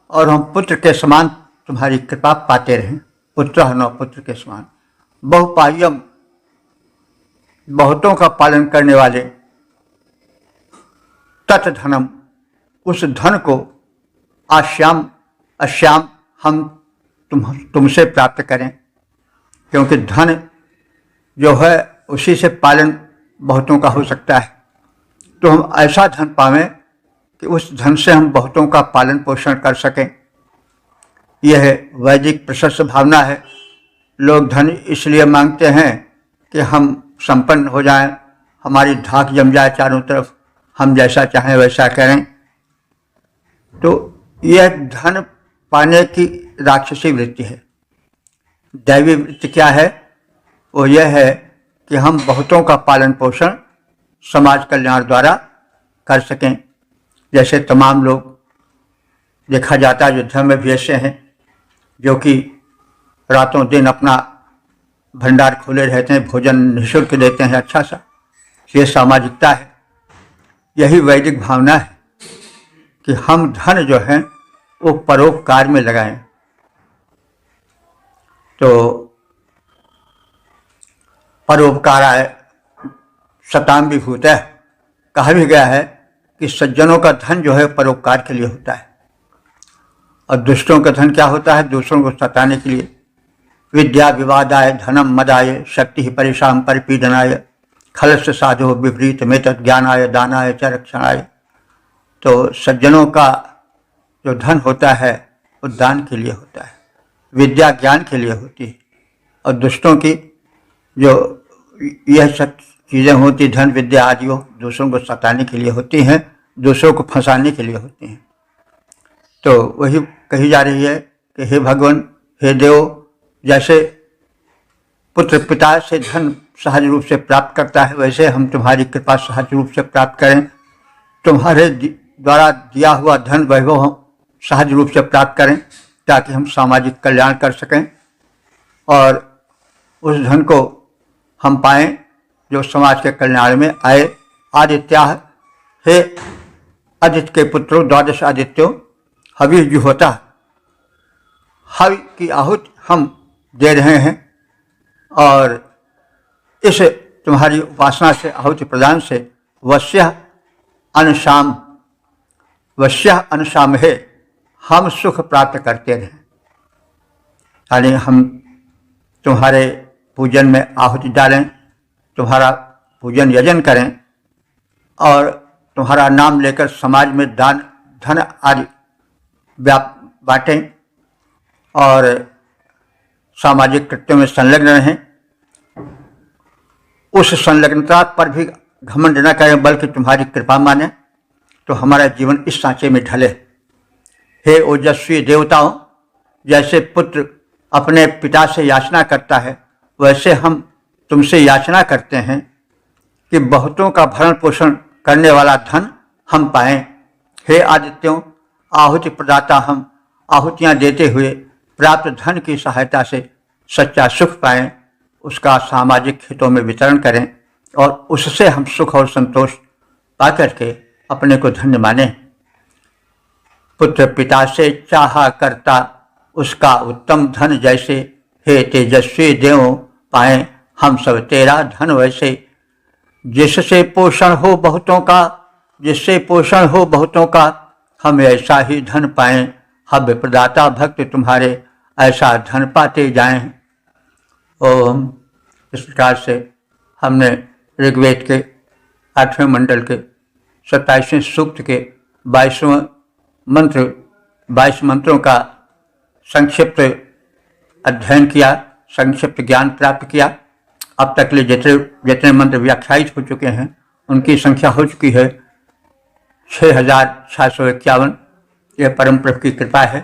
[SPEAKER 1] और हम पुत्र के समान तुम्हारी कृपा पाते रहें। पुत्र न पुत्र के समान। बहुपायम, बहुतों का पालन करने वाले। तत् धनम, उस धन को आश्याम अश्याम हम तुमसे प्राप्त करें, क्योंकि धन जो है उसी से पालन बहुतों का हो सकता है। तो हम ऐसा धन पावें कि उस धन से हम बहुतों का पालन पोषण कर सकें। यह वैदिक प्रशस्त भावना है। लोग धन इसलिए मांगते हैं कि हम संपन्न हो जाएं, हमारी धाक जम जाए चारों तरफ, हम जैसा चाहें वैसा करें। तो यह धन पाने की राक्षसी वृत्ति है। दैवी वृत्ति क्या है? वो यह है कि हम बहुतों का पालन पोषण समाज कल्याण द्वारा कर सकें। जैसे तमाम लोग देखा जाता है जो धर्म में भी ऐसे हैं जो कि रातों दिन अपना भंडार खोले रहते हैं, भोजन निःशुल्क देते हैं अच्छा सा। ये सामाजिकता है। यही वैदिक भावना है कि हम धन जो है वो परोपकार में लगाएं। तो परोपकाराय शताम विभूत है, कहा भी गया है कि सज्जनों का धन जो है परोपकार के लिए होता है और दुष्टों का धन क्या होता है? दूसरों को सताने के लिए। विद्या विवादाय धनम मदाय शक्ति परेशान परिपीडनाय खलस्य साधो विपरीत में ज्ञानाय दानाय च रक्षणाय। तो सज्जनों का जो धन होता है वो दान के लिए होता है, विद्या ज्ञान के लिए होती है, और दुष्टों की जो यह सब चीज़ें होती, धन विद्या आदि, दूसरों को सताने के लिए होती हैं, दूसरों को फंसाने के लिए होती हैं। तो वही कही जा रही है कि हे भगवान, हे देव, जैसे पुत्र पिता से धन सहज रूप से प्राप्त करता है, वैसे हम तुम्हारी कृपा सहज रूप से प्राप्त करें। तुम्हारे द्वारा दिया हुआ धन वैभव हम सहज रूप से प्राप्त करें ताकि हम सामाजिक कल्याण कर सकें और उस धन को हम पाएं जो समाज के कल्याण में आए। आदित्या, हे आदित्य के पुत्रों, द्वादश आदित्यों, हविर्जुहोता, हवि की आहुति हम दे रहे हैं और इस तुम्हारी उपासना से, आहुति प्रदान से वश्यः अनुशामहे, हम सुख प्राप्त करते रहें। यानी हम तुम्हारे पूजन में आहुति डालें, तुम्हारा पूजन यजन करें और तुम्हारा नाम लेकर समाज में दान धन आदि बांटें और सामाजिक कृत्यों में संलग्न रहें। उस संलग्नता पर भी घमंड न करें, बल्कि तुम्हारी कृपा माने तो हमारा जीवन इस सांचे में ढले। हे ओजस्वी देवताओं, जैसे पुत्र अपने पिता से याचना करता है, वैसे हम तुमसे याचना करते हैं कि बहुतों का भरण पोषण करने वाला धन हम पाएं। हे आदित्यों, आहुति प्रदाता हम आहुतियाँ देते हुए प्राप्त धन की सहायता से सच्चा सुख पाएं, उसका सामाजिक हितों में वितरण करें और उससे हम सुख और संतोष पा करके अपने को धन्य माने। पुत्र पिता से चाहा करता उसका उत्तम धन जैसे, हे तेजस्वी देवों पाएं हम सब तेरा धन वैसे। जिससे पोषण हो बहुतों का हम ऐसा ही धन पाएं। हव्य प्रदाता भक्त तुम्हारे ऐसा धन पाते जाएं। ओम। इस प्रकार से हमने ऋग्वेद के 8वें मंडल के 27वें सूक्त के 22वें मंत्र, 22 मंत्रों का संक्षिप्त अध्ययन किया, संक्षिप्त ज्ञान प्राप्त किया। अब तक ले जितने मंत्र व्याख्यायित हो चुके हैं उनकी संख्या हो चुकी है 6651। यह परम प्रभु की कृपा है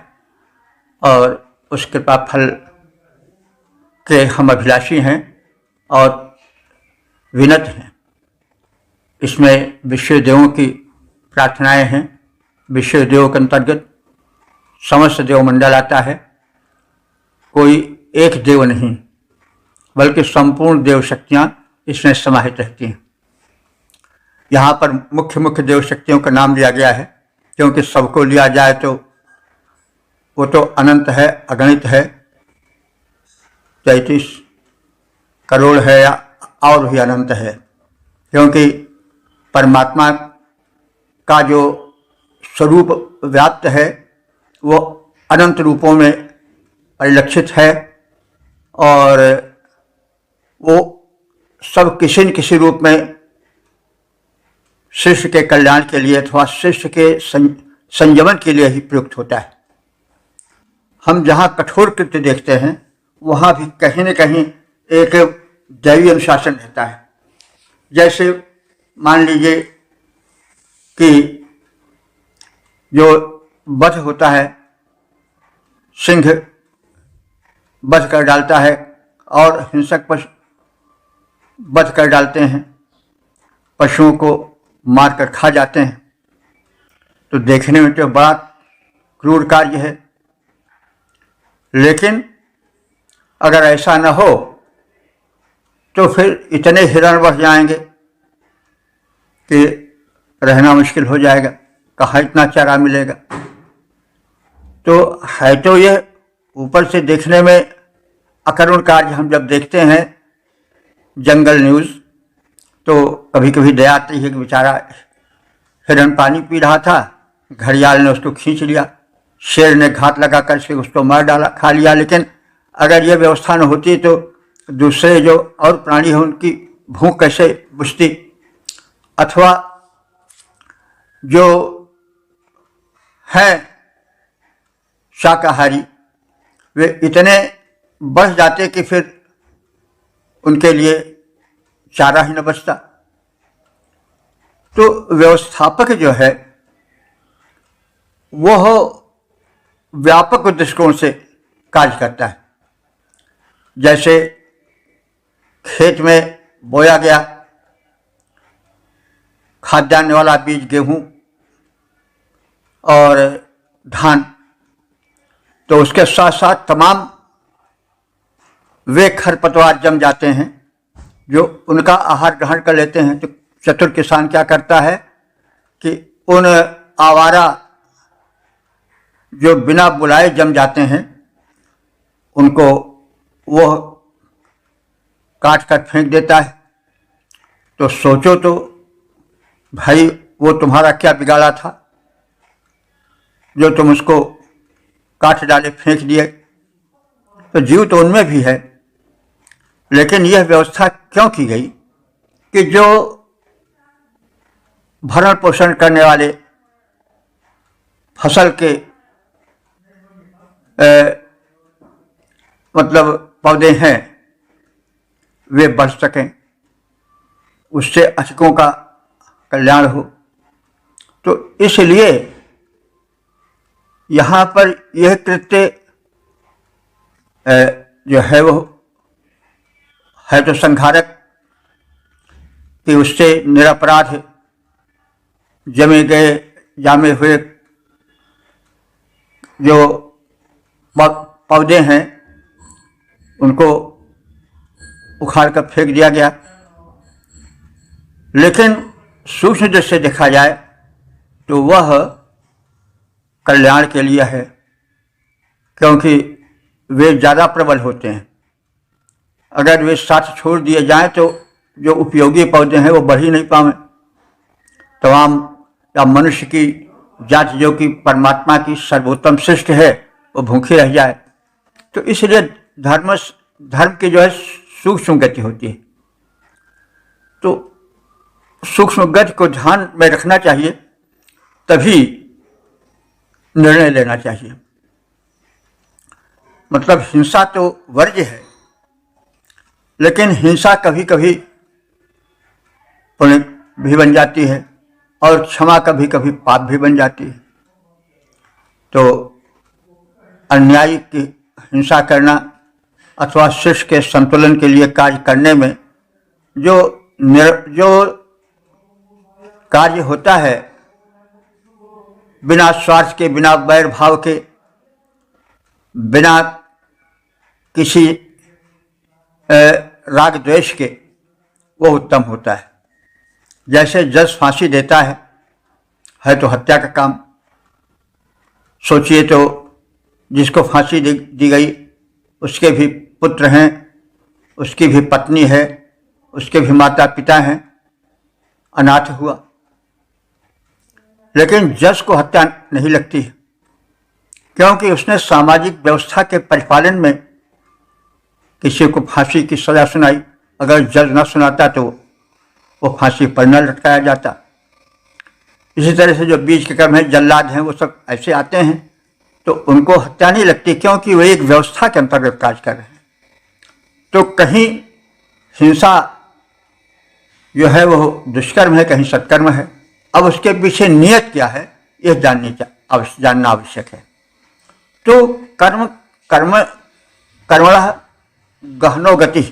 [SPEAKER 1] और उस कृपा फल के हम अभिलाषी हैं और विनत हैं। इसमें विश्व देवों की प्रार्थनाएं हैं। विश्व देवों के अंतर्गत समस्त देव मंडल आता है। कोई एक देव नहीं बल्कि संपूर्ण देव शक्तियाँ इसमें समाहित रहती हैं। यहाँ पर मुख्य देव शक्तियों का नाम लिया गया है, क्योंकि सबको लिया जाए तो वो तो अनंत है, अगणित है, 33 करोड़ है या और भी अनंत है। क्योंकि परमात्मा का जो स्वरूप व्याप्त है वो अनंत रूपों में परिलक्षित है और वो सब किसी न किसी रूप में शिष्य के कल्याण के लिए अथवा शिष्य के संयमन के लिए ही प्रयुक्त होता है। हम जहाँ कठोर कृत्य देखते हैं वहाँ भी कहीं न कहीं एक दैवीय अनुशासन रहता है। जैसे मान लीजिए कि जो वध होता है, सिंह वध कर डालता है और हिंसक पशु वध कर डालते हैं, पशुओं को मारकर खा जाते हैं, तो देखने में तो बड़ा क्रूर कार्य है। लेकिन अगर ऐसा न हो तो फिर इतने हिरण बढ़ जाएंगे कि रहना मुश्किल हो जाएगा, कहाँ इतना चारा मिलेगा। तो है तो ये ऊपर से देखने में अकरुण कार्य। हम जब देखते हैं जंगल न्यूज़ तो कभी कभी दया आती है कि बेचारा हिरण पानी पी रहा था, घड़ियाल ने उसको खींच लिया, शेर ने घात लगा कर के उसको मार डाला, खा लिया। लेकिन अगर ये व्यवस्था न होती तो दूसरे जो और प्राणी हैं उनकी भूख कैसे बुझती, अथवा जो है शाकाहारी वे इतने बढ़ जाते कि फिर उनके लिए चारा ही न बचता। तो व्यवस्थापक जो है वह व्यापक दृष्टिकोण से कार्य करता है। जैसे खेत में बोया गया खाद्यान्न वाला बीज, गेहूं और धान, तो उसके साथ साथ तमाम वे खरपतवार जम जाते हैं जो उनका आहार ग्रहण कर लेते हैं। तो चतुर किसान क्या करता है कि उन आवारा जो बिना बुलाए जम जाते हैं उनको वो काट कर फेंक देता है। तो सोचो तो भाई, वो तुम्हारा क्या बिगाड़ा था जो तुम उसको काट डाले, फेंक दिए। तो जीव तो उनमें भी है, लेकिन यह व्यवस्था क्यों की गई कि जो भरण पोषण करने वाले फसल के मतलब पौधे हैं वे बढ़ सकें, उससे अनेकों का कल्याण हो। तो इसलिए यहाँ पर यह कृत्य जो है वो है तो संहारक, कि उससे निरपराध जामे हुए जो पौधे हैं उनको उखाड़ कर फेंक दिया गया। लेकिन सूक्ष्म दृष्टि से देखा जाए तो वह कल्याण के लिए है, क्योंकि वे ज़्यादा प्रबल होते हैं। अगर वे साथ छोड़ दिए जाएं तो जो उपयोगी पौधे हैं वो बढ़ ही नहीं पाएं। तमाम या मनुष्य की जात जो कि परमात्मा की सर्वोत्तम श्रेष्ठ है वो भूखी रह जाए। तो इसलिए धर्म की जो है सूक्ष्म गति होती है। तो सूक्ष्म गति को ध्यान में रखना चाहिए, तभी निर्णय लेना चाहिए। मतलब हिंसा तो वर्ज्य है, लेकिन हिंसा कभी कभी पुण्य भी बन जाती है और क्षमा कभी कभी पाप भी बन जाती है। तो अन्यायी की हिंसा करना अथवा शिष्य के संतुलन के लिए कार्य करने में जो कार्य होता है, बिना स्वार्थ के, बिना वैर भाव के, बिना किसी राग द्वेष के, वो उत्तम होता है। जैसे जज फांसी देता है तो हत्या का काम। सोचिए तो जिसको फांसी दी गई उसके भी पुत्र हैं, उसकी भी पत्नी है, उसके भी माता पिता हैं, अनाथ हुआ। लेकिन जज को हत्या नहीं लगती है, क्योंकि उसने सामाजिक व्यवस्था के परिपालन में किसी को फांसी की सजा सुनाई। अगर जज न सुनाता तो वो फांसी पर न लटकाया जाता। इसी तरह से जो बीच के कर्म है, जल्लाद हैं, वो सब ऐसे आते हैं तो उनको हत्या नहीं लगती, क्योंकि वे एक व्यवस्था के अंतर्गत कार्य कर रहे हैं। तो कहीं हिंसा जो है वो दुष्कर्म है, कहीं सत्कर्म है। अब उसके पीछे नियत क्या है यह जानना आवश्यक है। तो कर्मणः गहनो गति,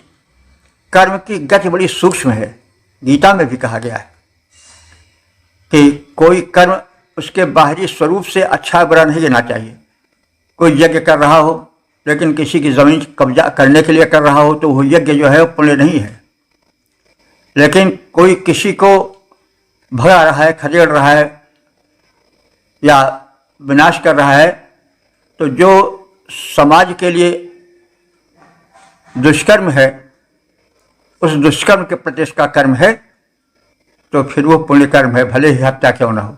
[SPEAKER 1] कर्म की गति बड़ी सूक्ष्म है। गीता में भी कहा गया है कि कोई कर्म उसके बाहरी स्वरूप से अच्छा बुरा नहीं लेना चाहिए। कोई यज्ञ कर रहा हो लेकिन किसी की जमीन कब्जा करने के लिए कर रहा हो तो वो यज्ञ जो है वो पुण्य नहीं है। लेकिन कोई किसी को भगा रहा है, खदेड़ रहा है या विनाश कर रहा है, तो जो समाज के लिए दुष्कर्म है, उस दुष्कर्म के प्रति इसका कर्म है, तो फिर वो पुण्य कर्म है, भले ही हत्या क्यों न हो।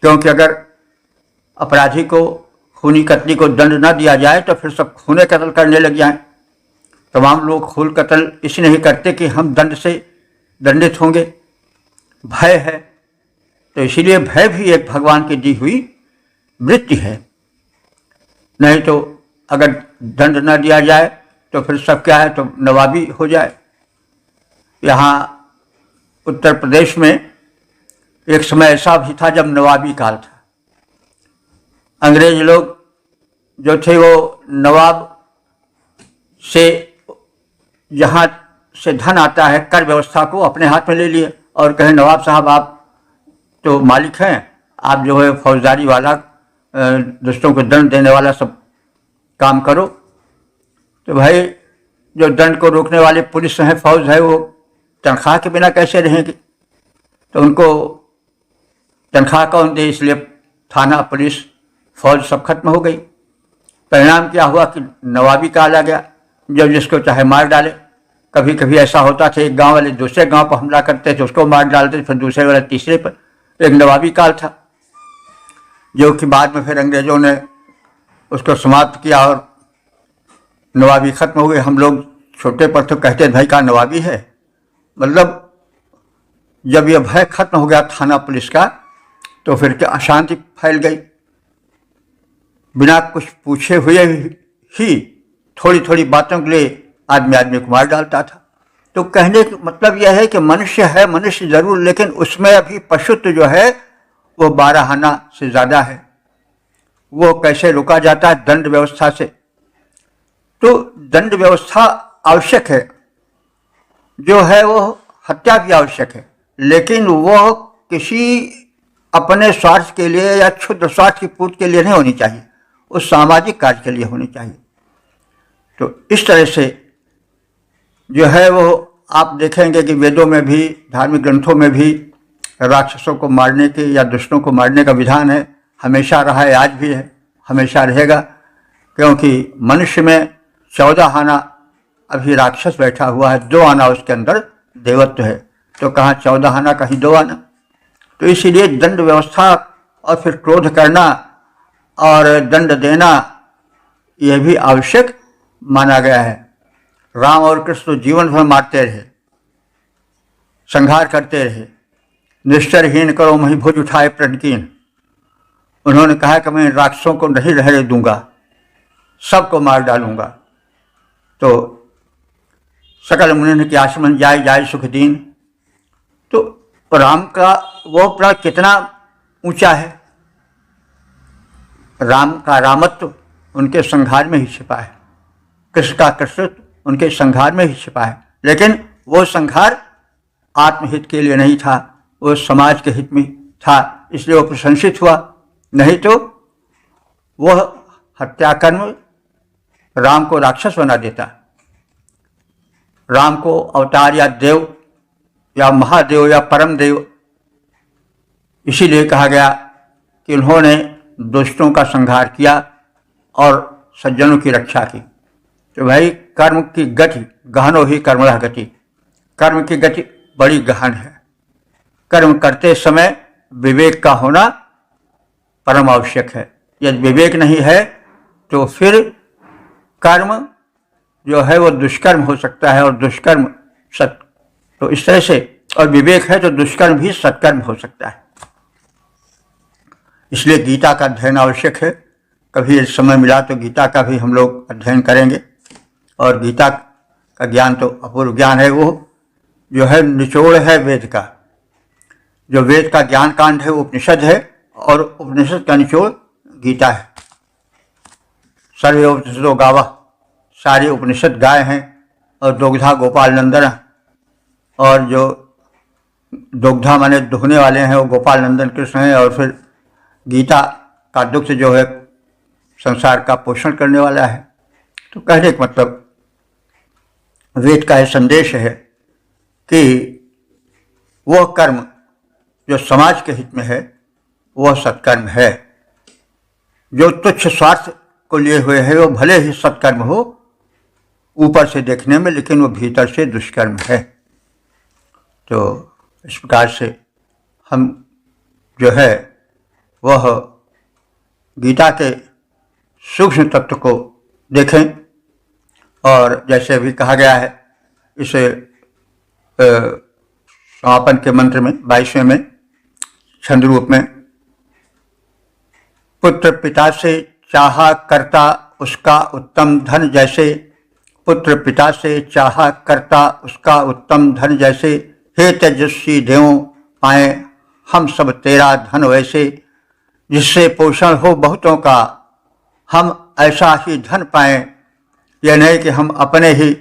[SPEAKER 1] क्योंकि अगर अपराधी को, खूनी कतली को दंड न दिया जाए तो फिर सब खूने कत्ल करने लग जाएं। तमाम लोग खून कत्ल इसलिए नहीं करते कि हम दंड से दंडित होंगे, भय है। तो इसीलिए भय भी एक भगवान की दी हुई वृत्ति है। नहीं तो अगर दंड न दिया जाए तो फिर सब क्या है, तो नवाबी हो जाए। यहाँ उत्तर प्रदेश में एक समय ऐसा भी था जब नवाबी काल था। अंग्रेज लोग जो थे वो नवाब से जहाँ से धन आता है, कर व्यवस्था को अपने हाथ में ले लिए और कहे नवाब साहब आप तो मालिक हैं, आप जो है फौजदारी वाला, दुष्टों को दंड देने वाला सब काम करो। तो भाई जो दंड को रोकने वाले पुलिस है, फौज है, वो तनख्वाह के बिना कैसे रहेंगे? तो उनको तनख्वाह कौन दे, इसलिए थाना, पुलिस, फौज सब खत्म हो गई। परिणाम क्या हुआ कि नवाबी काल आ गया, जब जिसको चाहे मार डाले। कभी कभी ऐसा होता था, एक गांव वाले दूसरे गांव पर हमला करते थे, उसको मार डालते, फिर दूसरे वाले तीसरे पर। एक नवाबी काल था, जो कि बाद में फिर अंग्रेजों ने उसको समाप्त किया और नवाबी खत्म हो गए। हम लोग छोटे पर तो कहते भाई का नवाबी है, मतलब जब यह भय खत्म हो गया थाना पुलिस का, तो फिर क्या अशांति फैल गई। बिना कुछ पूछे हुए ही थोड़ी थोड़ी बातों के लिए आदमी आदमी को मार डालता था। तो कहने का मतलब यह है कि मनुष्य है, मनुष्य जरूर, लेकिन उसमें अभी पशुत्व जो है वो 12 आना से ज़्यादा है। वो कैसे रोका जाता है? दंड व्यवस्था से। तो दंड व्यवस्था आवश्यक है, जो है वो हत्या भी आवश्यक है, लेकिन वो किसी अपने स्वार्थ के लिए या क्षुद्र स्वार्थ की पूर्ति के लिए नहीं होनी चाहिए, उस सामाजिक कार्य के लिए होनी चाहिए। तो इस तरह से जो है वो आप देखेंगे कि वेदों में भी, धार्मिक ग्रंथों में भी राक्षसों को मारने के या दुष्टों को मारने का विधान है। हमेशा रहा है, आज भी है, हमेशा रहेगा, क्योंकि मनुष्य में 14 आना अभी राक्षस बैठा हुआ है, 2 आना उसके अंदर देवत्व है। तो कहाँ 14 आना, कहीं 2 आना। तो इसीलिए दंड व्यवस्था और फिर क्रोध करना और दंड देना यह भी आवश्यक माना गया है। राम और कृष्ण जीवन भर मारते रहे, संहार करते रहे। निश्चरहीन करो मही भुज उठाए प्रणकीन। उन्होंने कहा कि मैं राक्षसों को नहीं रहने दूंगा, सबको मार डालूंगा। तो सकल मुनि के आश्रम जाय जाय सुख दीन। तो राम का वो प्रण कितना ऊंचा है। राम का रामत्व उनके संहार में ही छिपा है, कृष्ण का कृष्णत्व उनके संहार में ही छिपा है। लेकिन वो संहार आत्महित के लिए नहीं था, वो समाज के हित में था, इसलिए वो प्रशंसित हुआ। नहीं तो वह हत्याकर्म राम को राक्षस बना देता। राम को अवतार या देव या महादेव या परम देव इसीलिए कहा गया कि उन्होंने दुष्टों का संहार किया और सज्जनों की रक्षा की। तो भाई कर्म की गति गहनो ही कर्मणः गति, कर्म की गति बड़ी गहन है। कर्म करते समय विवेक का होना परम आवश्यक है। यदि विवेक नहीं है तो फिर कर्म जो है वो दुष्कर्म हो सकता है, और दुष्कर्म सत। तो इस तरह से, और विवेक है तो दुष्कर्म भी सत्कर्म हो सकता है। इसलिए गीता का अध्ययन आवश्यक है। कभी समय मिला तो गीता का भी हम लोग अध्ययन करेंगे। और गीता का ज्ञान तो अपूर्व ज्ञान है, वो जो है निचोड़ है वेद का। जो वेद का ज्ञान कांड है वो उपनिषद है, और उपनिषद का निचोड़ गीता है। सर्वे उपनिषदो गावः, सारे उपनिषद गाय हैं, और दुग्धा गोपाल नंदन, और जो दुग्धा माने दुहने वाले हैं वो गोपाल नंदन कृष्ण हैं। और फिर गीता का दुग्ध जो है संसार का पोषण करने वाला है। तो कहने का मतलब वेद का यह संदेश है कि वह कर्म जो समाज के हित में है वह सत्कर्म है। जो तुच्छ स्वार्थ को लिए हुए है वो भले ही सत्कर्म हो ऊपर से देखने में, लेकिन वो भीतर से दुष्कर्म है। तो इस प्रकार से हम जो है वह गीता के सूक्ष्म तत्व को देखें। और जैसे अभी कहा गया है इसे समापन के मंत्र में 22वें में छंद रूप में, पुत्र पिता से चाहा करता उसका उत्तम धन जैसे, पुत्र पिता से चाहा करता उसका उत्तम धन जैसे, हे तेजस्वी देवों पाए हम सब तेरा धन वैसे, जिससे पोषण हो बहुतों का हम ऐसा ही धन पाएं। यह नहीं कि हम अपने ही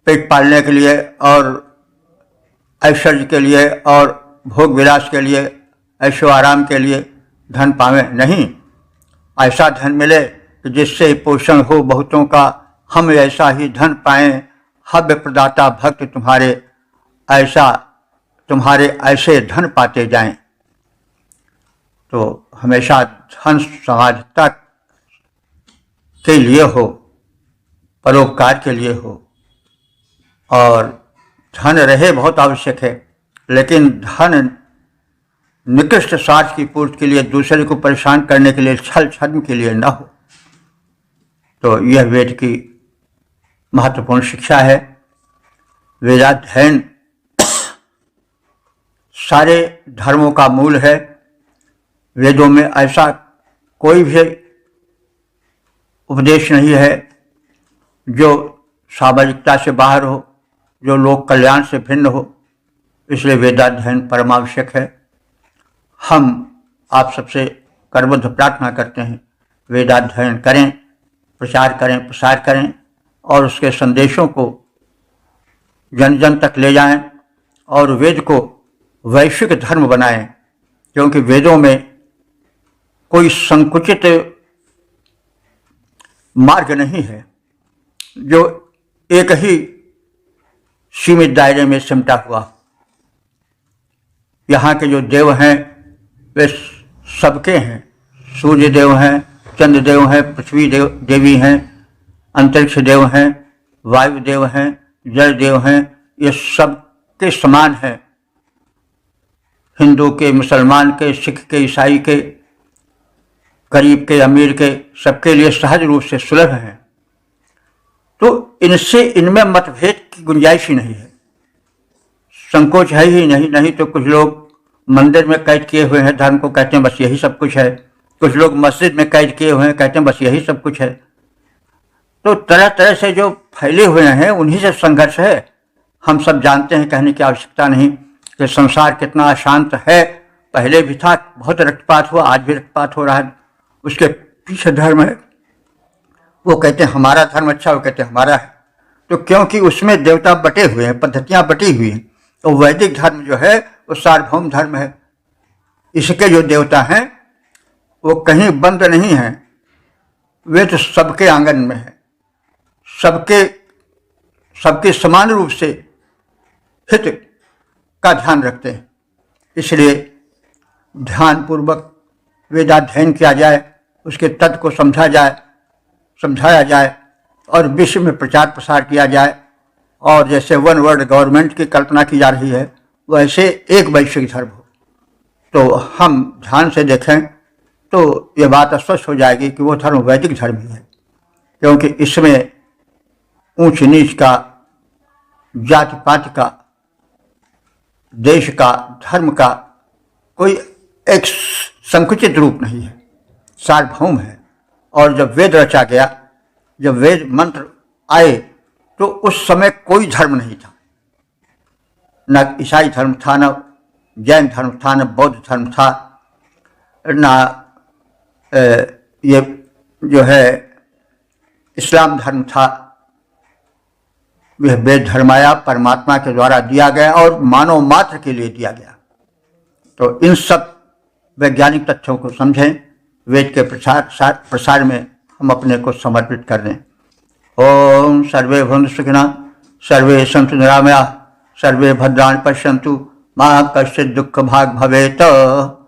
[SPEAKER 1] पेट पालने के लिए और ऐश्वर्य के लिए और भोग विलास के लिए, ऐशो आराम के लिए धन पावें, नहीं। ऐसा धन मिले कि जिससे पोषण हो बहुतों का, हम ऐसा ही धन पाएं। हव्य प्रदाता भक्त तुम्हारे, ऐसा तुम्हारे ऐसे धन पाते जाएं। तो हमेशा धन समाजता के लिए हो, परोपकार के लिए हो। और धन रहे बहुत आवश्यक है, लेकिन धन निकृष्ट स्वार्थ की पूर्ति के लिए, दूसरे को परेशान करने के लिए, छल छद्म के लिए न हो। तो यह वेद की महत्वपूर्ण शिक्षा है। वेदाध्ययन सारे धर्मों का मूल है। वेदों में ऐसा कोई भी उपदेश नहीं है जो सामाजिकता से बाहर हो, जो लोक कल्याण से भिन्न हो। इसलिए वेदाध्ययन परमावश्यक है। हम आप सबसे करबद्ध प्रार्थना करते हैं, वेदाध्ययन करें, प्रचार करें, प्रसार करें और उसके संदेशों को जन जन तक ले जाएं और वेद को वैश्विक धर्म बनाएं, क्योंकि वेदों में कोई संकुचित मार्ग नहीं है जो एक ही सीमित दायरे में सिमटा हुआ। यहाँ के जो देव हैं वे सबके हैं। सूर्य देव हैं, चंद्र देव हैं, पृथ्वी देवी हैं, अंतरिक्ष देव हैं, वायु देव हैं, जल देव हैं। ये सब के समान हैं। हिंदू के, मुसलमान के, सिख के, ईसाई के, गरीब के, अमीर के, सबके लिए सहज रूप से सुलभ हैं। तो इनमें मतभेद की गुंजाइश ही नहीं है, संकोच है ही नहीं। नहीं तो कुछ लोग मंदिर में कैद किए हुए हैं धर्म को, कहते हैं बस यही सब कुछ है। कुछ लोग मस्जिद में कैद किए हुए हैं, कहते हैं बस यही सब कुछ है। तो तरह तरह से जो फैले हुए हैं उन्हीं से संघर्ष है। हम सब जानते हैं, कहने की आवश्यकता नहीं कि संसार कितना अशांत है। पहले भी था, बहुत रक्तपात हुआ, आज भी रक्तपात हो रहा है। उसके पीछे धर्म है। वो कहते हैं हमारा धर्म अच्छा, वो कहते हैं हमारा है। तो क्योंकि उसमें देवता बटे हुए हैं, पद्धतियां बटी हुई हैं। तो वैदिक धर्म जो है वो सार्वभौम धर्म है। इसके जो देवता हैं वो कहीं बंद नहीं हैं, वे तो सबके आंगन में है, सबके समान रूप से हित का ध्यान रखते हैं। इसलिए ध्यानपूर्वक वेदाध्ययन किया जाए, उसके तत्व को समझाया जाए और विश्व में प्रचार प्रसार किया जाए। और जैसे वन वर्ल्ड गवर्नमेंट की कल्पना की जा रही है, वैसे एक वैश्विक धर्म हो। तो हम ध्यान से देखें तो ये बात स्पष्ट हो जाएगी कि वो धर्म वैदिक धर्म ही है, क्योंकि इसमें ऊंच नीच का, जाति पाति का, देश का, धर्म का कोई एक संकुचित रूप नहीं है, सार्वभौम है। और जब वेद रचा गया, जब वेद मंत्र आए, तो उस समय कोई धर्म नहीं था। न ईसाई धर्म था, न जैन धर्म था, न बौद्ध धर्म था, न ये जो है इस्लाम धर्म था। यह वेद धर्म आया, परमात्मा के द्वारा दिया गया और मानव मात्र के लिए दिया गया। तो इन सब वैज्ञानिक तथ्यों को समझें, वेद के प्रसार में हम अपने को समर्पित कर दें। ओम सर्वे भवन्तु सुखिनः, सर्वे सन्तु निरामयाः, सर्वे भद्राणि पश्यन्तु, मा कश्चित् दुःख भाग् भवेत्।